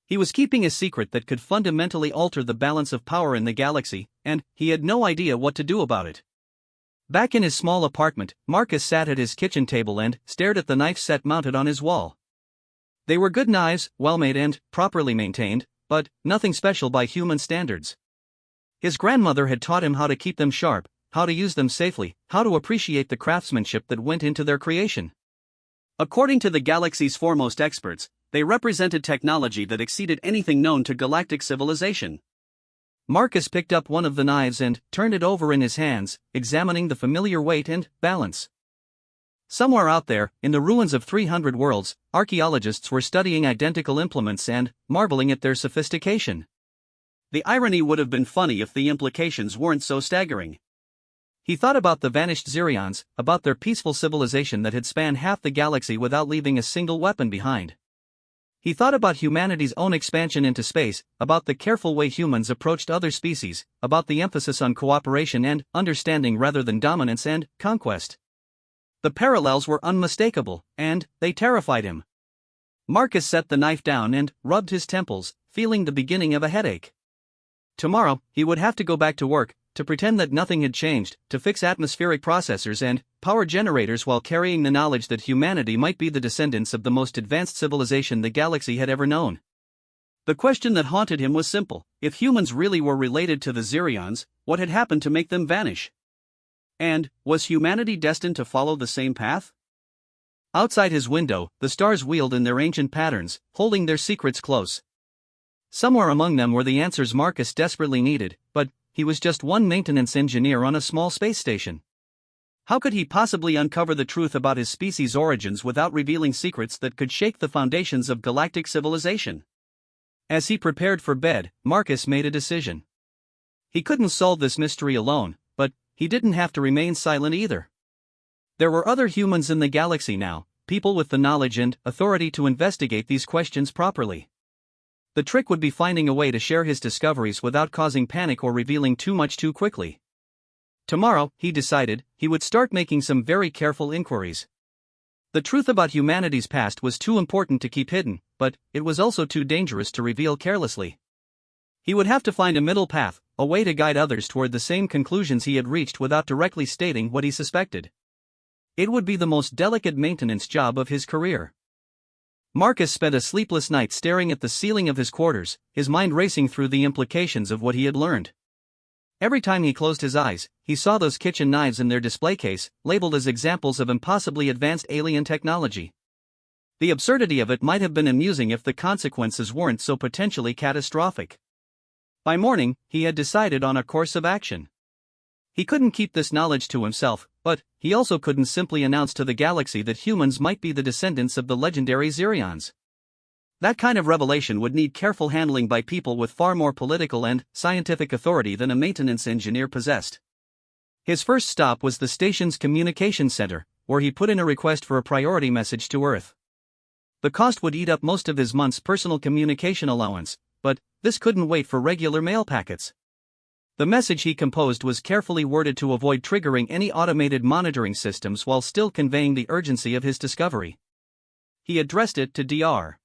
He was keeping a secret that could fundamentally alter the balance of power in the galaxy, and he had no idea what to do about it. Back in his small apartment, Marcus sat at his kitchen table and stared at the knife set mounted on his wall. They were good knives, well-made and properly maintained, but nothing special by human standards. His grandmother had taught him how to keep them sharp, how to use them safely, how to appreciate the craftsmanship that went into their creation. According to the galaxy's foremost experts, they represented technology that exceeded anything known to galactic civilization. Marcus picked up one of the knives and turned it over in his hands, examining the familiar weight and balance. Somewhere out there, in the ruins of 300 worlds, archaeologists were studying identical implements and marveling at their sophistication. The irony would have been funny if the implications weren't so staggering. He thought about the vanished Zirions, about their peaceful civilization that had spanned half the galaxy without leaving a single weapon behind. He thought about humanity's own expansion into space, about the careful way humans approached other species, about the emphasis on cooperation and understanding rather than dominance and conquest. The parallels were unmistakable, and they terrified him. Marcus set the knife down and rubbed his temples, feeling the beginning of a headache. Tomorrow, he would have to go back to work, to pretend that nothing had changed, to fix atmospheric processors and power generators while carrying the knowledge that humanity might be the descendants of the most advanced civilization the galaxy had ever known. The question that haunted him was simple: if humans really were related to the Zirions, what had happened to make them vanish? And, was humanity destined to follow the same path? Outside his window, the stars wheeled in their ancient patterns, holding their secrets close. Somewhere among them were the answers Marcus desperately needed, but he was just one maintenance engineer on a small space station. How could he possibly uncover the truth about his species' origins without revealing secrets that could shake the foundations of galactic civilization? As he prepared for bed, Marcus made a decision. He couldn't solve this mystery alone, but he didn't have to remain silent either. There were other humans in the galaxy now, people with the knowledge and authority to investigate these questions properly. The trick would be finding a way to share his discoveries without causing panic or revealing too much too quickly. Tomorrow, he decided, he would start making some very careful inquiries. The truth about humanity's past was too important to keep hidden, but it was also too dangerous to reveal carelessly. He would have to find a middle path, a way to guide others toward the same conclusions he had reached without directly stating what he suspected. It would be the most delicate maintenance job of his career. Marcus spent a sleepless night staring at the ceiling of his quarters, his mind racing through the implications of what he had learned. Every time he closed his eyes, he saw those kitchen knives in their display case, labeled as examples of impossibly advanced alien technology. The absurdity of it might have been amusing if the consequences weren't so potentially catastrophic. By morning, he had decided on a course of action. He couldn't keep this knowledge to himself, but he also couldn't simply announce to the galaxy that humans might be the descendants of the legendary Zirions. That kind of revelation would need careful handling by people with far more political and scientific authority than a maintenance engineer possessed. His first stop was the station's communications center, where he put in a request for a priority message to Earth. The cost would eat up most of his month's personal communication allowance, but this couldn't wait for regular mail packets. The message he composed was carefully worded to avoid triggering any automated monitoring systems while still conveying the urgency of his discovery. He addressed it to Dr.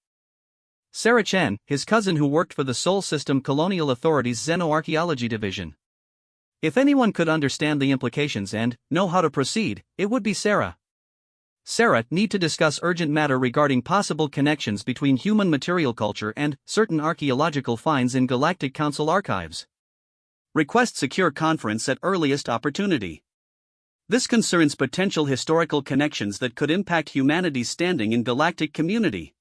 Sarah Chen, his cousin who worked for the Sol System Colonial Authority's Xenoarchaeology Division. If anyone could understand the implications and know how to proceed, it would be Sarah. Sarah need to discuss urgent matter regarding possible connections between human material culture and certain archaeological finds in Galactic Council archives. Request secure conference at earliest opportunity. This concerns potential historical connections that could impact humanity's standing in galactic community.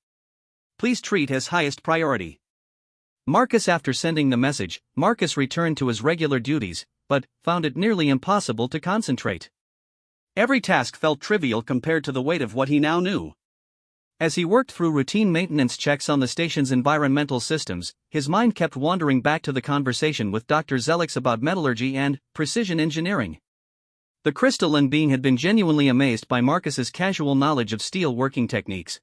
Please treat as highest priority. After sending the message, Marcus returned to his regular duties, but found it nearly impossible to concentrate. Every task felt trivial compared to the weight of what he now knew. As he worked through routine maintenance checks on the station's environmental systems, his mind kept wandering back to the conversation with Dr. Zelix about metallurgy and precision engineering. The crystalline being had been genuinely amazed by Marcus's casual knowledge of steel working techniques.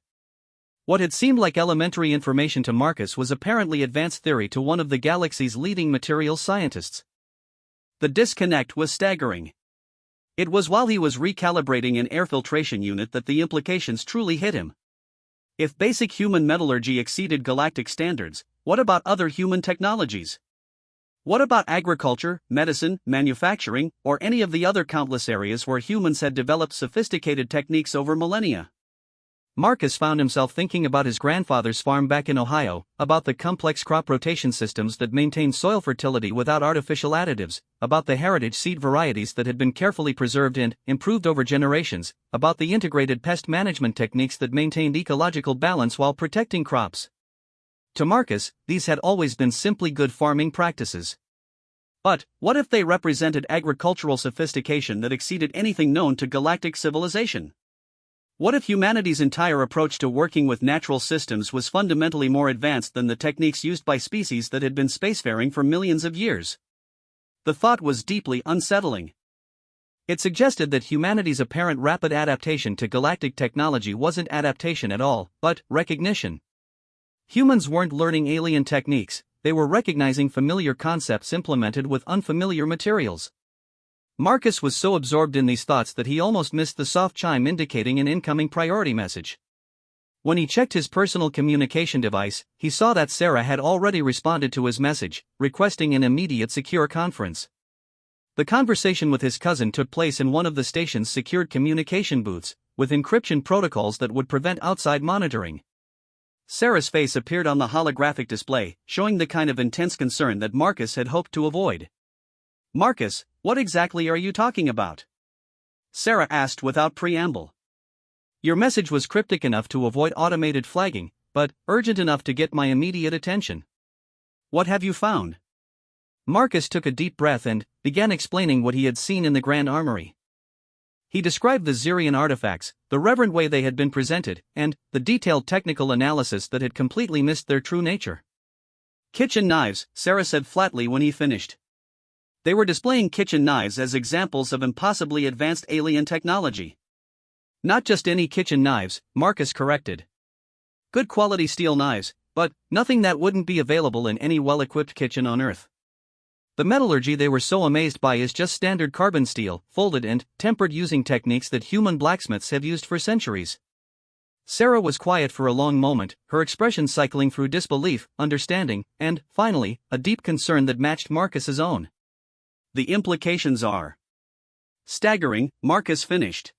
What had seemed like elementary information to Marcus was apparently advanced theory to one of the galaxy's leading materials scientists. The disconnect was staggering. It was while he was recalibrating an air filtration unit that the implications truly hit him. If basic human metallurgy exceeded galactic standards, what about other human technologies? What about agriculture, medicine, manufacturing, or any of the other countless areas where humans had developed sophisticated techniques over millennia? Marcus found himself thinking about his grandfather's farm back in Ohio, about the complex crop rotation systems that maintained soil fertility without artificial additives, about the heritage seed varieties that had been carefully preserved and improved over generations, about the integrated pest management techniques that maintained ecological balance while protecting crops. To Marcus, these had always been simply good farming practices. But what if they represented agricultural sophistication that exceeded anything known to galactic civilization? What if humanity's entire approach to working with natural systems was fundamentally more advanced than the techniques used by species that had been spacefaring for millions of years? The thought was deeply unsettling. It suggested that humanity's apparent rapid adaptation to galactic technology wasn't adaptation at all, but recognition. Humans weren't learning alien techniques, they were recognizing familiar concepts implemented with unfamiliar materials. Marcus was so absorbed in these thoughts that he almost missed the soft chime indicating an incoming priority message. When he checked his personal communication device, he saw that Sarah had already responded to his message, requesting an immediate secure conference. The conversation with his cousin took place in one of the station's secured communication booths, with encryption protocols that would prevent outside monitoring. Sarah's face appeared on the holographic display, showing the kind of intense concern that Marcus had hoped to avoid. "Marcus, what exactly are you talking about?" Sarah asked without preamble. "Your message was cryptic enough to avoid automated flagging, but urgent enough to get my immediate attention. What have you found?" Marcus took a deep breath and began explaining what he had seen in the Grand Armory. He described the Xerian artifacts, the reverent way they had been presented, and the detailed technical analysis that had completely missed their true nature. "Kitchen knives," Sarah said flatly when he finished. They were displaying kitchen knives as examples of impossibly advanced alien technology. "Not just any kitchen knives," Marcus corrected. "Good quality steel knives, but nothing that wouldn't be available in any well-equipped kitchen on Earth. The metallurgy they were so amazed by is just standard carbon steel, folded and tempered using techniques that human blacksmiths have used for centuries." Sarah was quiet for a long moment, her expression cycling through disbelief, understanding, and, finally, a deep concern that matched Marcus's own. "The implications are staggering," Marcus finished.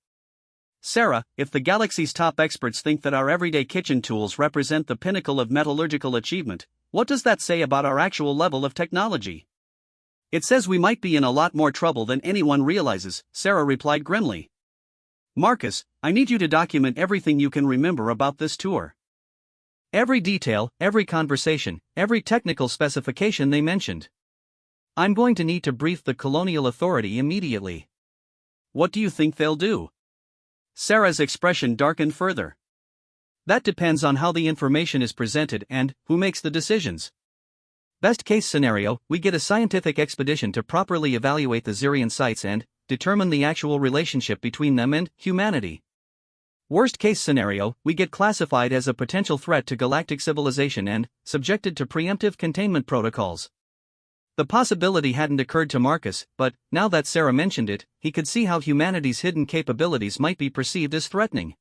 "Sarah, if the galaxy's top experts think that our everyday kitchen tools represent the pinnacle of metallurgical achievement, what does that say about our actual level of technology?" "It says we might be in a lot more trouble than anyone realizes," Sarah replied grimly. "Marcus, I need you to document everything you can remember about this tour. Every detail, every conversation, every technical specification they mentioned. I'm going to need to brief the Colonial Authority immediately." "What do you think they'll do?" Sarah's expression darkened further. "That depends on how the information is presented and who makes the decisions. Best case scenario, we get a scientific expedition to properly evaluate the Xerian sites and determine the actual relationship between them and humanity. Worst case scenario, we get classified as a potential threat to galactic civilization and subjected to preemptive containment protocols." The possibility hadn't occurred to Marcus, but now that Sarah mentioned it, he could see how humanity's hidden capabilities might be perceived as threatening.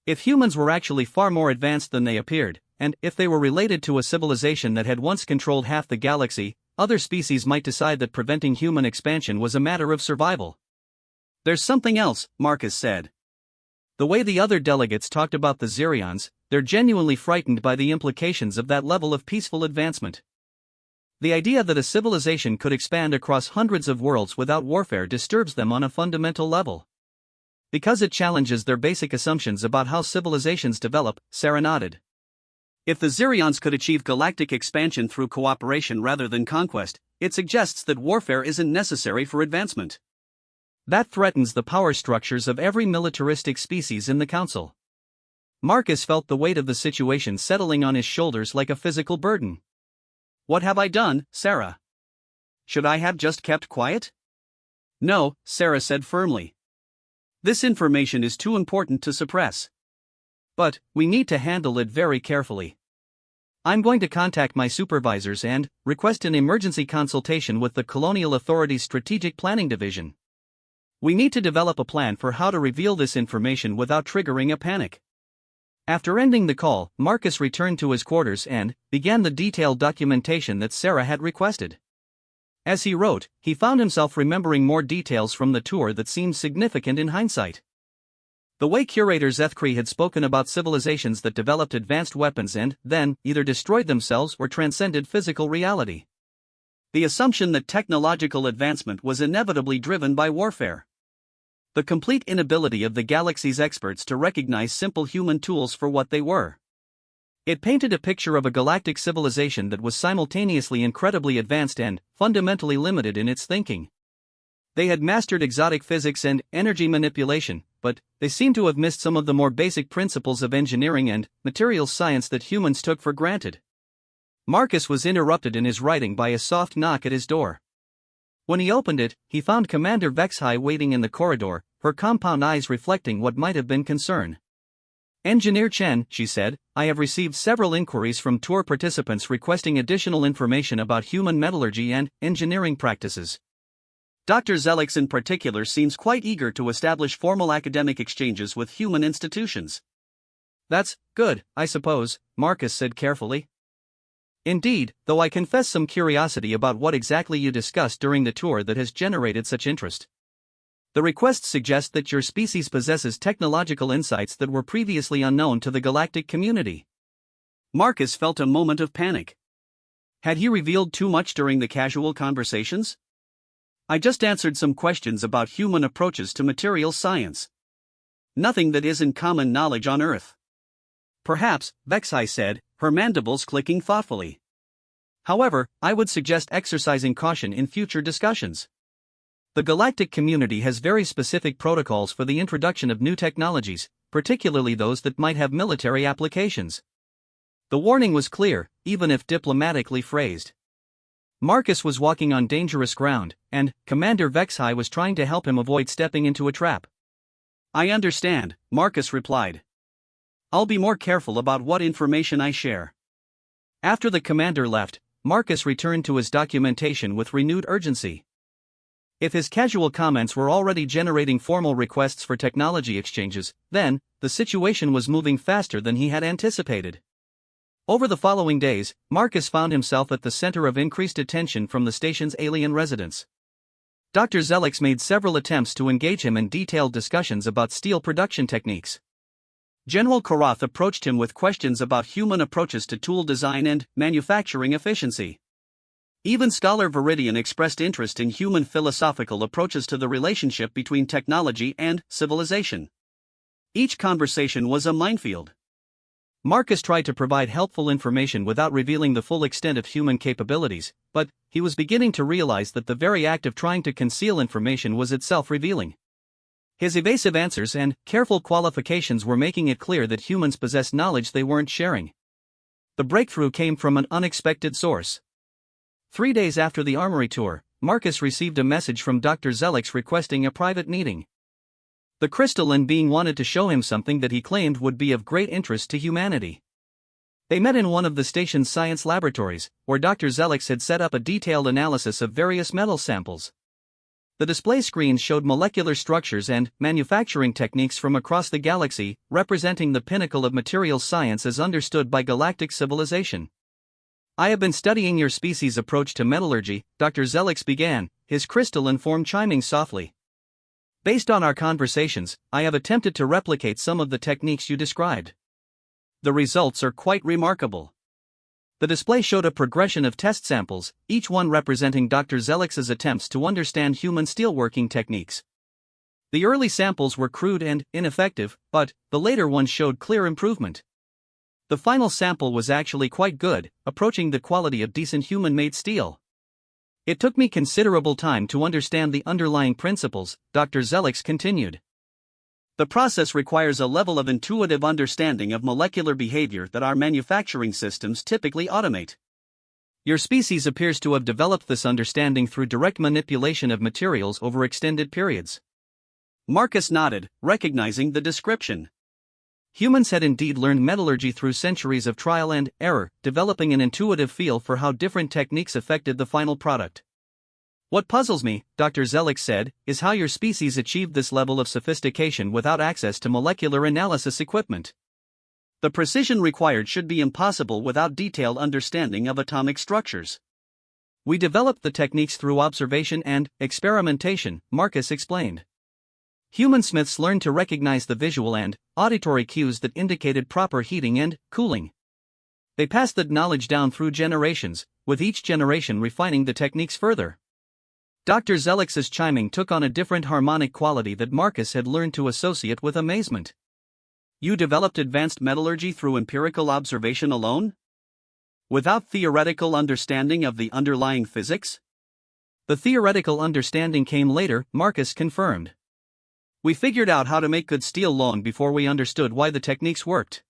If humans were actually far more advanced than they appeared, and if they were related to a civilization that had once controlled half the galaxy, other species might decide that preventing human expansion was a matter of survival. "There's something else," Marcus said. "The way the other delegates talked about the Xerions, they're genuinely frightened by the implications of that level of peaceful advancement. The idea that a civilization could expand across hundreds of worlds without warfare disturbs them on a fundamental level. Because it challenges their basic assumptions about how civilizations develop," Sarah nodded. "If the Xerions could achieve galactic expansion through cooperation rather than conquest, it suggests that warfare isn't necessary for advancement. That threatens the power structures of every militaristic species in the Council." Marcus felt the weight of the situation settling on his shoulders like a physical burden. "What have I done, Sarah? Should I have just kept quiet?" "No," Sarah said firmly. "This information is too important to suppress. But we need to handle it very carefully. I'm going to contact my supervisors and request an emergency consultation with the Colonial Authority's Strategic Planning Division. We need to develop a plan for how to reveal this information without triggering a panic." After ending the call, Marcus returned to his quarters and began the detailed documentation that Sarah had requested. As he wrote, he found himself remembering more details from the tour that seemed significant in hindsight. The way curator Zethkri had spoken about civilizations that developed advanced weapons and then either destroyed themselves or transcended physical reality. The assumption that technological advancement was inevitably driven by warfare. The complete inability of the galaxy's experts to recognize simple human tools for what they were. It painted a picture of a galactic civilization that was simultaneously incredibly advanced and fundamentally limited in its thinking. They had mastered exotic physics and energy manipulation, but they seemed to have missed some of the more basic principles of engineering and materials science that humans took for granted. Marcus was interrupted in his writing by a soft knock at his door. When he opened it, he found Commander Vexhai waiting in the corridor, her compound eyes reflecting what might have been concern. "Engineer Chen," she said, "I have received several inquiries from tour participants requesting additional information about human metallurgy and engineering practices. Dr. Zelix in particular seems quite eager to establish formal academic exchanges with human institutions." "That's good, I suppose," Marcus said carefully. "Indeed, though I confess some curiosity about what exactly you discussed during the tour that has generated such interest. The requests suggest that your species possesses technological insights that were previously unknown to the galactic community." Marcus felt a moment of panic. Had he revealed too much during the casual conversations? I just answered some questions about human approaches to material science. Nothing that isn't common knowledge on Earth. Perhaps, Vexai said, her mandibles clicking thoughtfully. However, I would suggest exercising caution in future discussions. The galactic community has very specific protocols for the introduction of new technologies, particularly those that might have military applications. The warning was clear, even if diplomatically phrased. Marcus was walking on dangerous ground, and Commander Vexai was trying to help him avoid stepping into a trap. I understand, Marcus replied. I'll be more careful about what information I share. After the commander left, Marcus returned to his documentation with renewed urgency. If his casual comments were already generating formal requests for technology exchanges, then, the situation was moving faster than he had anticipated. Over the following days, Marcus found himself at the center of increased attention from the station's alien residents. Dr. Zelix made several attempts to engage him in detailed discussions about steel production techniques. General Karath approached him with questions about human approaches to tool design and manufacturing efficiency. Even Scholar Viridian expressed interest in human philosophical approaches to the relationship between technology and civilization. Each conversation was a minefield. Marcus tried to provide helpful information without revealing the full extent of human capabilities, but he was beginning to realize that the very act of trying to conceal information was itself revealing. His evasive answers and careful qualifications were making it clear that humans possessed knowledge they weren't sharing. The breakthrough came from an unexpected source. 3 days after the Armory tour, Marcus received a message from Dr. Zelix requesting a private meeting. The crystalline being wanted to show him something that he claimed would be of great interest to humanity. They met in one of the station's science laboratories, where Dr. Zelix had set up a detailed analysis of various metal samples. The display screens showed molecular structures and manufacturing techniques from across the galaxy, representing the pinnacle of materials science as understood by galactic civilization. I have been studying your species' approach to metallurgy, Dr. Zelix began, his crystalline form chiming softly. Based on our conversations, I have attempted to replicate some of the techniques you described. The results are quite remarkable. The display showed a progression of test samples, each one representing Dr. Zelix's attempts to understand human steelworking techniques. The early samples were crude and ineffective, but the later ones showed clear improvement. The final sample was actually quite good, approaching the quality of decent human-made steel. It took me considerable time to understand the underlying principles, Dr. Zelix continued. The process requires a level of intuitive understanding of molecular behavior that our manufacturing systems typically automate. Your species appears to have developed this understanding through direct manipulation of materials over extended periods. Marcus nodded, recognizing the description. Humans had indeed learned metallurgy through centuries of trial and error, developing an intuitive feel for how different techniques affected the final product. What puzzles me, Dr. Zelix said, is how your species achieved this level of sophistication without access to molecular analysis equipment. The precision required should be impossible without detailed understanding of atomic structures. We developed the techniques through observation and experimentation, Marcus explained. Human smiths learned to recognize the visual and auditory cues that indicated proper heating and cooling. They passed that knowledge down through generations, with each generation refining the techniques further. Dr. Zelix's chiming took on a different harmonic quality that Marcus had learned to associate with amazement. You developed advanced metallurgy through empirical observation alone? Without theoretical understanding of the underlying physics? The theoretical understanding came later, Marcus confirmed. We figured out how to make good steel long before we understood why the techniques worked.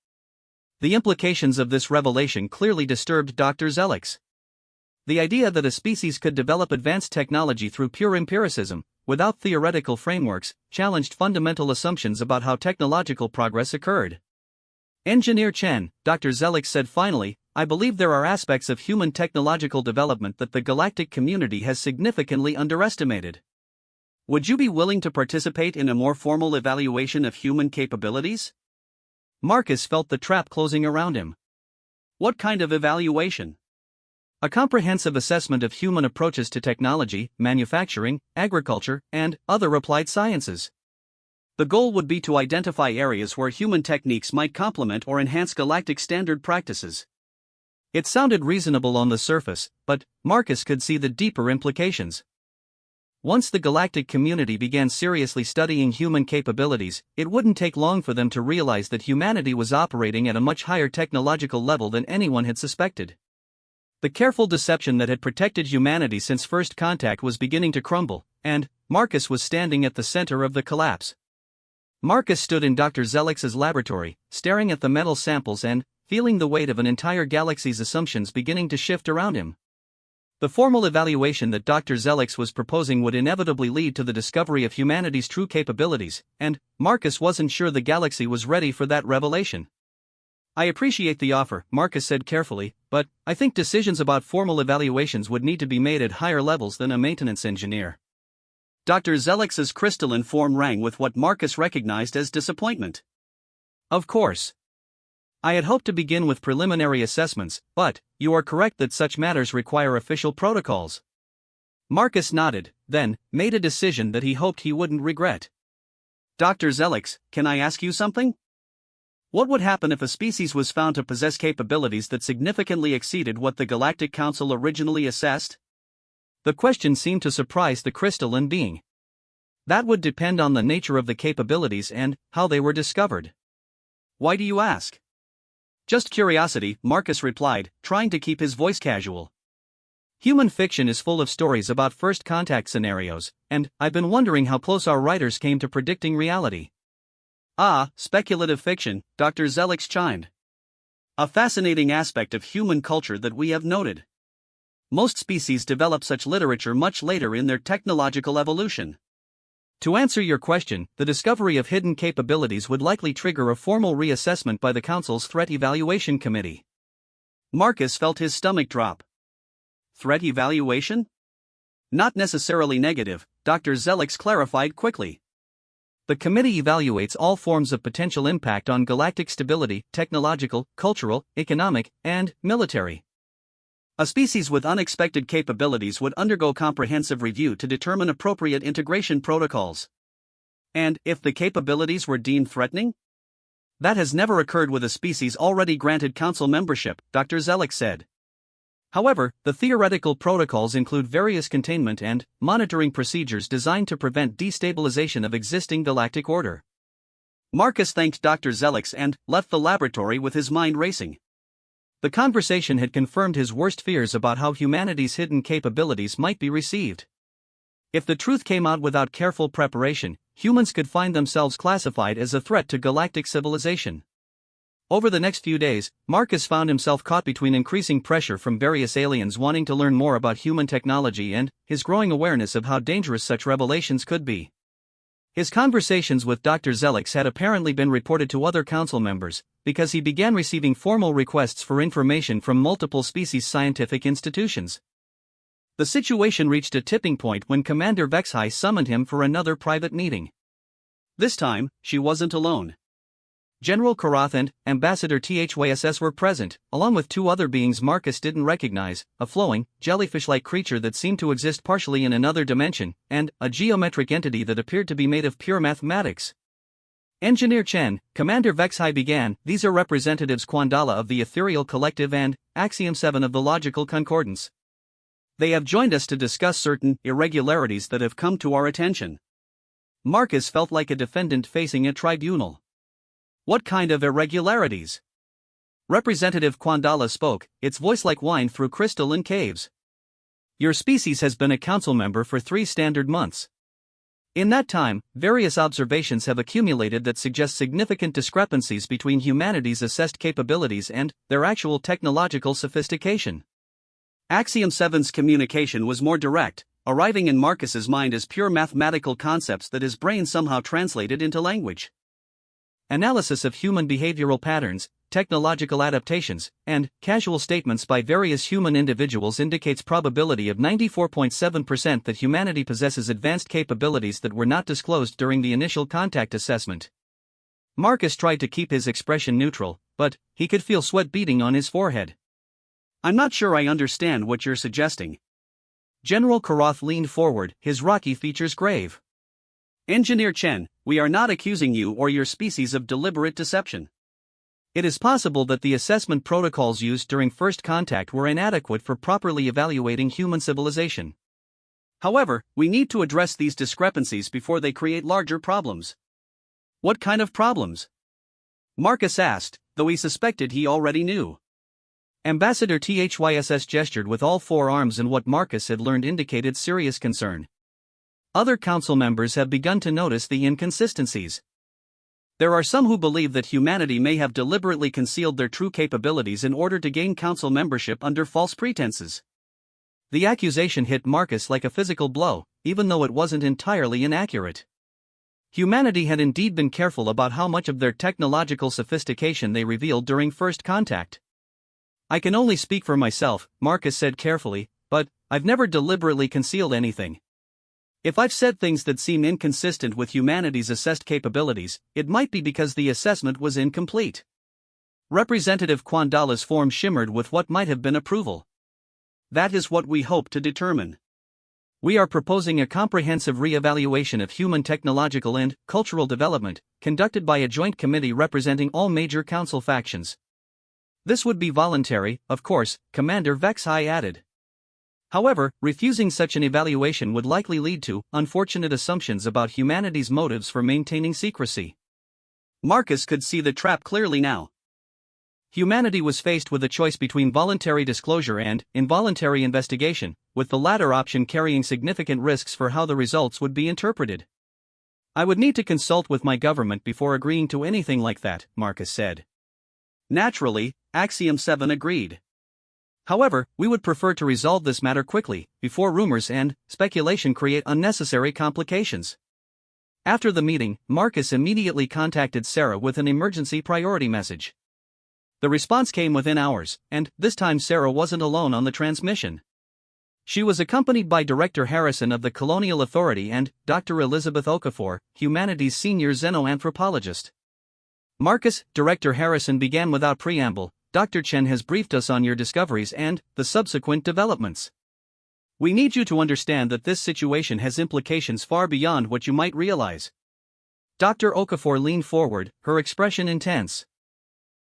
The implications of this revelation clearly disturbed Dr. Zelix. The idea that a species could develop advanced technology through pure empiricism, without theoretical frameworks, challenged fundamental assumptions about how technological progress occurred. Engineer Chen, Dr. Zelix said finally, I believe there are aspects of human technological development that the galactic community has significantly underestimated. Would you be willing to participate in a more formal evaluation of human capabilities? Marcus felt the trap closing around him. What kind of evaluation? A comprehensive assessment of human approaches to technology, manufacturing, agriculture, and other applied sciences. The goal would be to identify areas where human techniques might complement or enhance galactic standard practices. It sounded reasonable on the surface, but Marcus could see the deeper implications. Once the galactic community began seriously studying human capabilities, it wouldn't take long for them to realize that humanity was operating at a much higher technological level than anyone had suspected. The careful deception that had protected humanity since first contact was beginning to crumble, and Marcus was standing at the center of the collapse. Marcus stood in Dr. Zelix's laboratory, staring at the metal samples and feeling the weight of an entire galaxy's assumptions beginning to shift around him. The formal evaluation that Dr. Zelix was proposing would inevitably lead to the discovery of humanity's true capabilities, and Marcus wasn't sure the galaxy was ready for that revelation. "I appreciate the offer," Marcus said carefully, "but I think decisions about formal evaluations would need to be made at higher levels than a maintenance engineer." Dr. Zelix's crystalline form rang with what Marcus recognized as disappointment. "Of course. I had hoped to begin with preliminary assessments, but you are correct that such matters require official protocols." Marcus nodded, then made a decision that he hoped he wouldn't regret. "Dr. Zelix, can I ask you something? What would happen if a species was found to possess capabilities that significantly exceeded what the Galactic Council originally assessed?" The question seemed to surprise the crystalline being. "That would depend on the nature of the capabilities and how they were discovered." "Why do you ask?" "Just curiosity," Marcus replied, trying to keep his voice casual. "Human fiction is full of stories about first contact scenarios, and I've been wondering how close our writers came to predicting reality." "Ah, speculative fiction," Dr. Zelix chimed. "A fascinating aspect of human culture that we have noted. Most species develop such literature much later in their technological evolution. To answer your question, the discovery of hidden capabilities would likely trigger a formal reassessment by the Council's Threat Evaluation Committee." Marcus felt his stomach drop. "Threat evaluation?" "Not necessarily negative," Dr. Zelix clarified quickly. "The committee evaluates all forms of potential impact on galactic stability, technological, cultural, economic, and military. A species with unexpected capabilities would undergo comprehensive review to determine appropriate integration protocols." "And if the capabilities were deemed threatening?" "That has never occurred with a species already granted council membership," Dr. Zelix said. "However, the theoretical protocols include various containment and monitoring procedures designed to prevent destabilization of existing galactic order." Marcus thanked Dr. Zelix and left the laboratory with his mind racing. The conversation had confirmed his worst fears about how humanity's hidden capabilities might be received. If the truth came out without careful preparation, humans could find themselves classified as a threat to galactic civilization. Over the next few days, Marcus found himself caught between increasing pressure from various aliens wanting to learn more about human technology and his growing awareness of how dangerous such revelations could be. His conversations with Dr. Zelix had apparently been reported to other council members, because he began receiving formal requests for information from multiple species scientific institutions. The situation reached a tipping point when Commander Vexhai summoned him for another private meeting. This time, she wasn't alone. General Karath and Ambassador THYSS were present, along with two other beings Marcus didn't recognize, a flowing, jellyfish-like creature that seemed to exist partially in another dimension, and a geometric entity that appeared to be made of pure mathematics. "Engineer Chen," Commander Vexhai began, "these are representatives Quandala of the Ethereal Collective and Axiom 7 of the Logical Concordance. They have joined us to discuss certain irregularities that have come to our attention." Marcus felt like a defendant facing a tribunal. "What kind of irregularities?" Representative Quandala spoke, its voice like wine through crystalline caves. "Your species has been a council member for 3 standard months. In that time, various observations have accumulated that suggest significant discrepancies between humanity's assessed capabilities and their actual technological sophistication." Axiom 7's communication was more direct, arriving in Marcus's mind as pure mathematical concepts that his brain somehow translated into language. Analysis of human behavioral patterns, technological adaptations, and casual statements by various human individuals indicates probability of 94.7% that humanity possesses advanced capabilities that were not disclosed during the initial contact assessment. Marcus tried to keep his expression neutral, but he could feel sweat beading on his forehead. "I'm not sure I understand what you're suggesting." General Karath leaned forward, his rocky features grave. "Engineer Chen, we are not accusing you or your species of deliberate deception. It is possible that the assessment protocols used during first contact were inadequate for properly evaluating human civilization. However, we need to address these discrepancies before they create larger problems. What kind of problems? Marcus asked, though he suspected he already knew. Ambassador THYSS gestured with all four arms, and what Marcus had learned indicated serious concern. Other council members have begun to notice the inconsistencies. There are some who believe that humanity may have deliberately concealed their true capabilities in order to gain council membership under false pretenses. The accusation hit Marcus like a physical blow, even though it wasn't entirely inaccurate. Humanity had indeed been careful about how much of their technological sophistication they revealed during first contact. I can only speak for myself, Marcus said carefully, but I've never deliberately concealed anything. If I've said things that seem inconsistent with humanity's assessed capabilities, it might be because the assessment was incomplete. Representative Quandala's form shimmered with what might have been approval. That is what we hope to determine. We are proposing a comprehensive re-evaluation of human technological and cultural development, conducted by a joint committee representing all major council factions. This would be voluntary, of course, Commander Vexhai added. However, refusing such an evaluation would likely lead to unfortunate assumptions about humanity's motives for maintaining secrecy. Marcus could see the trap clearly now. Humanity was faced with a choice between voluntary disclosure and involuntary investigation, with the latter option carrying significant risks for how the results would be interpreted. I would need to consult with my government before agreeing to anything like that, Marcus said. Naturally, Axiom 7 agreed. However, we would prefer to resolve this matter quickly, before rumors and speculation create unnecessary complications. After the meeting, Marcus immediately contacted Sarah with an emergency priority message. The response came within hours, and this time Sarah wasn't alone on the transmission. She was accompanied by Director Harrison of the Colonial Authority and Dr. Elizabeth Okafor, humanity's senior xenoanthropologist. Marcus, Director Harrison began without preamble. Dr. Chen has briefed us on your discoveries and the subsequent developments. We need you to understand that this situation has implications far beyond what you might realize. Dr. Okafor leaned forward, her expression intense.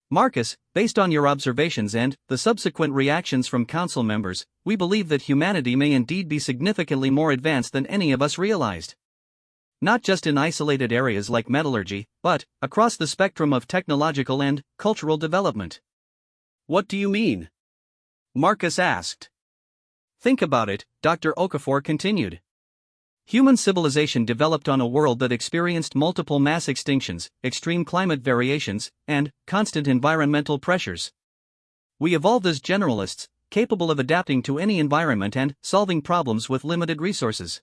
Marcus, based on your observations and the subsequent reactions from council members, we believe that humanity may indeed be significantly more advanced than any of us realized. Not just in isolated areas like metallurgy, but across the spectrum of technological and cultural development. What do you mean? Marcus asked. Think about it, Dr. Okafor continued. Human civilization developed on a world that experienced multiple mass extinctions, extreme climate variations, and constant environmental pressures. We evolved as generalists, capable of adapting to any environment and solving problems with limited resources.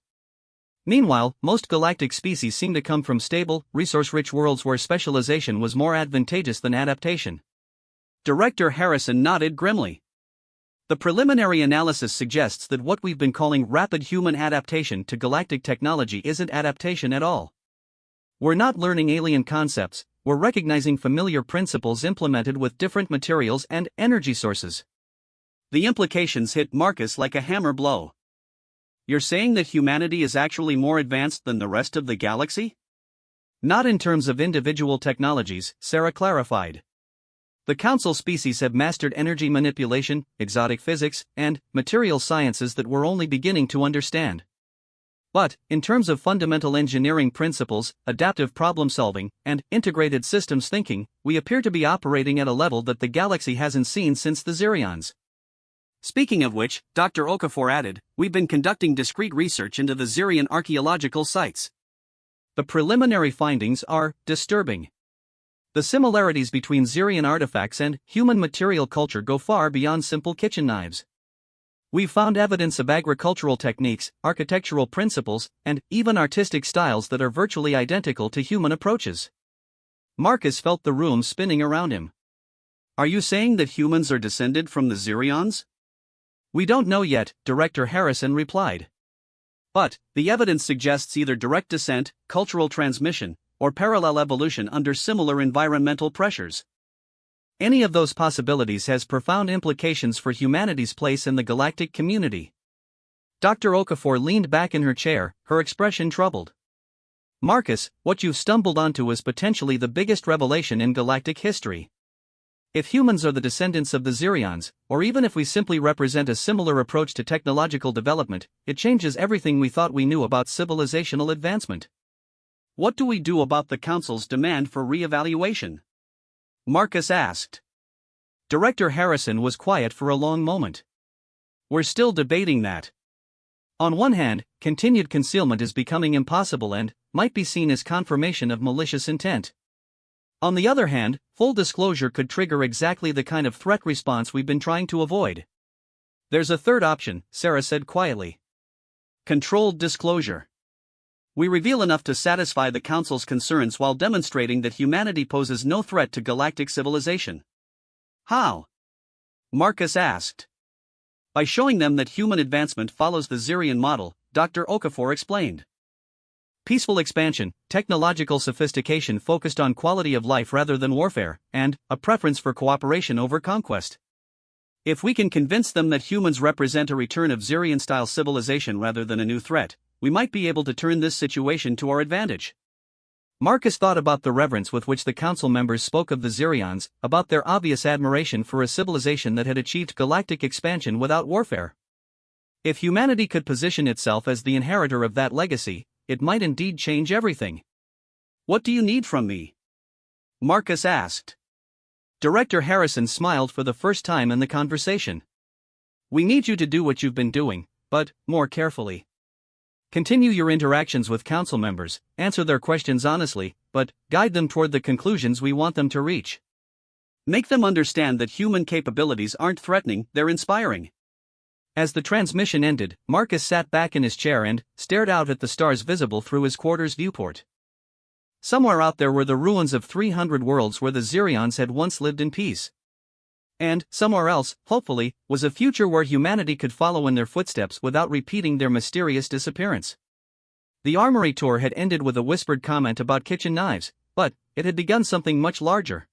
Meanwhile, most galactic species seem to come from stable, resource-rich worlds where specialization was more advantageous than adaptation. Director Harrison nodded grimly. The preliminary analysis suggests that what we've been calling rapid human adaptation to galactic technology isn't adaptation at all. We're not learning alien concepts, we're recognizing familiar principles implemented with different materials and energy sources. The implications hit Marcus like a hammer blow. You're saying that humanity is actually more advanced than the rest of the galaxy? Not in terms of individual technologies, Sarah clarified. The council species have mastered energy manipulation, exotic physics, and material sciences that we're only beginning to understand. But, in terms of fundamental engineering principles, adaptive problem-solving, and integrated systems thinking, we appear to be operating at a level that the galaxy hasn't seen since the Xerions. Speaking of which, Dr. Okafor added, we've been conducting discrete research into the Xerion archaeological sites. The preliminary findings are disturbing. The similarities between Xerion artifacts and human material culture go far beyond simple kitchen knives. We've found evidence of agricultural techniques, architectural principles, and even artistic styles that are virtually identical to human approaches. Marcus felt the room spinning around him. Are you saying that humans are descended from the Xerions? We don't know yet, Director Harrison replied. But, the evidence suggests either direct descent, cultural transmission, or parallel evolution under similar environmental pressures. Any of those possibilities has profound implications for humanity's place in the galactic community. Dr. Okafor leaned back in her chair, her expression troubled. Marcus, what you've stumbled onto is potentially the biggest revelation in galactic history. If humans are the descendants of the Zirions, or even if we simply represent a similar approach to technological development, it changes everything we thought we knew about civilizational advancement. What do we do about the Council's demand for re-evaluation? Marcus asked. Director Harrison was quiet for a long moment. We're still debating that. On one hand, continued concealment is becoming impossible and might be seen as confirmation of malicious intent. On the other hand, full disclosure could trigger exactly the kind of threat response we've been trying to avoid. There's a third option, Sarah said quietly. Controlled disclosure. We reveal enough to satisfy the Council's concerns while demonstrating that humanity poses no threat to galactic civilization. How? Marcus asked. By showing them that human advancement follows the Zirian model, Dr. Okafor explained. Peaceful expansion, technological sophistication focused on quality of life rather than warfare, and a preference for cooperation over conquest. If we can convince them that humans represent a return of Zirian-style civilization rather than a new threat, we might be able to turn this situation to our advantage. Marcus thought about the reverence with which the council members spoke of the Zirions, about their obvious admiration for a civilization that had achieved galactic expansion without warfare. If humanity could position itself as the inheritor of that legacy, it might indeed change everything. What do you need from me? Marcus asked. Director Harrison smiled for the first time in the conversation. We need you to do what you've been doing, but more carefully. Continue your interactions with council members, answer their questions honestly, but guide them toward the conclusions we want them to reach. Make them understand that human capabilities aren't threatening, they're inspiring. As the transmission ended, Marcus sat back in his chair and stared out at the stars visible through his quarters viewport. Somewhere out there were the ruins of 300 worlds where the Zirions had once lived in peace. And, somewhere else, hopefully, was a future where humanity could follow in their footsteps without repeating their mysterious disappearance. The Armory tour had ended with a whispered comment about kitchen knives, but it had begun something much larger.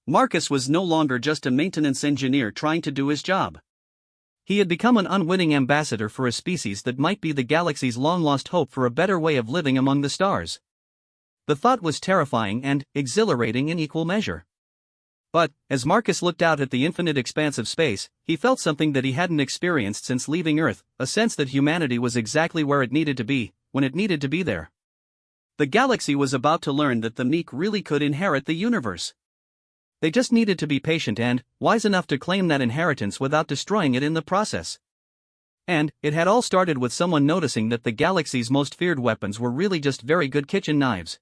Marcus was no longer just a maintenance engineer trying to do his job. He had become an unwitting ambassador for a species that might be the galaxy's long-lost hope for a better way of living among the stars. The thought was terrifying and exhilarating in equal measure. But, as Marcus looked out at the infinite expanse of space, he felt something that he hadn't experienced since leaving Earth, a sense that humanity was exactly where it needed to be, when it needed to be there. The galaxy was about to learn that the meek really could inherit the universe. They just needed to be patient and wise enough to claim that inheritance without destroying it in the process. And it had all started with someone noticing that the galaxy's most feared weapons were really just very good kitchen knives.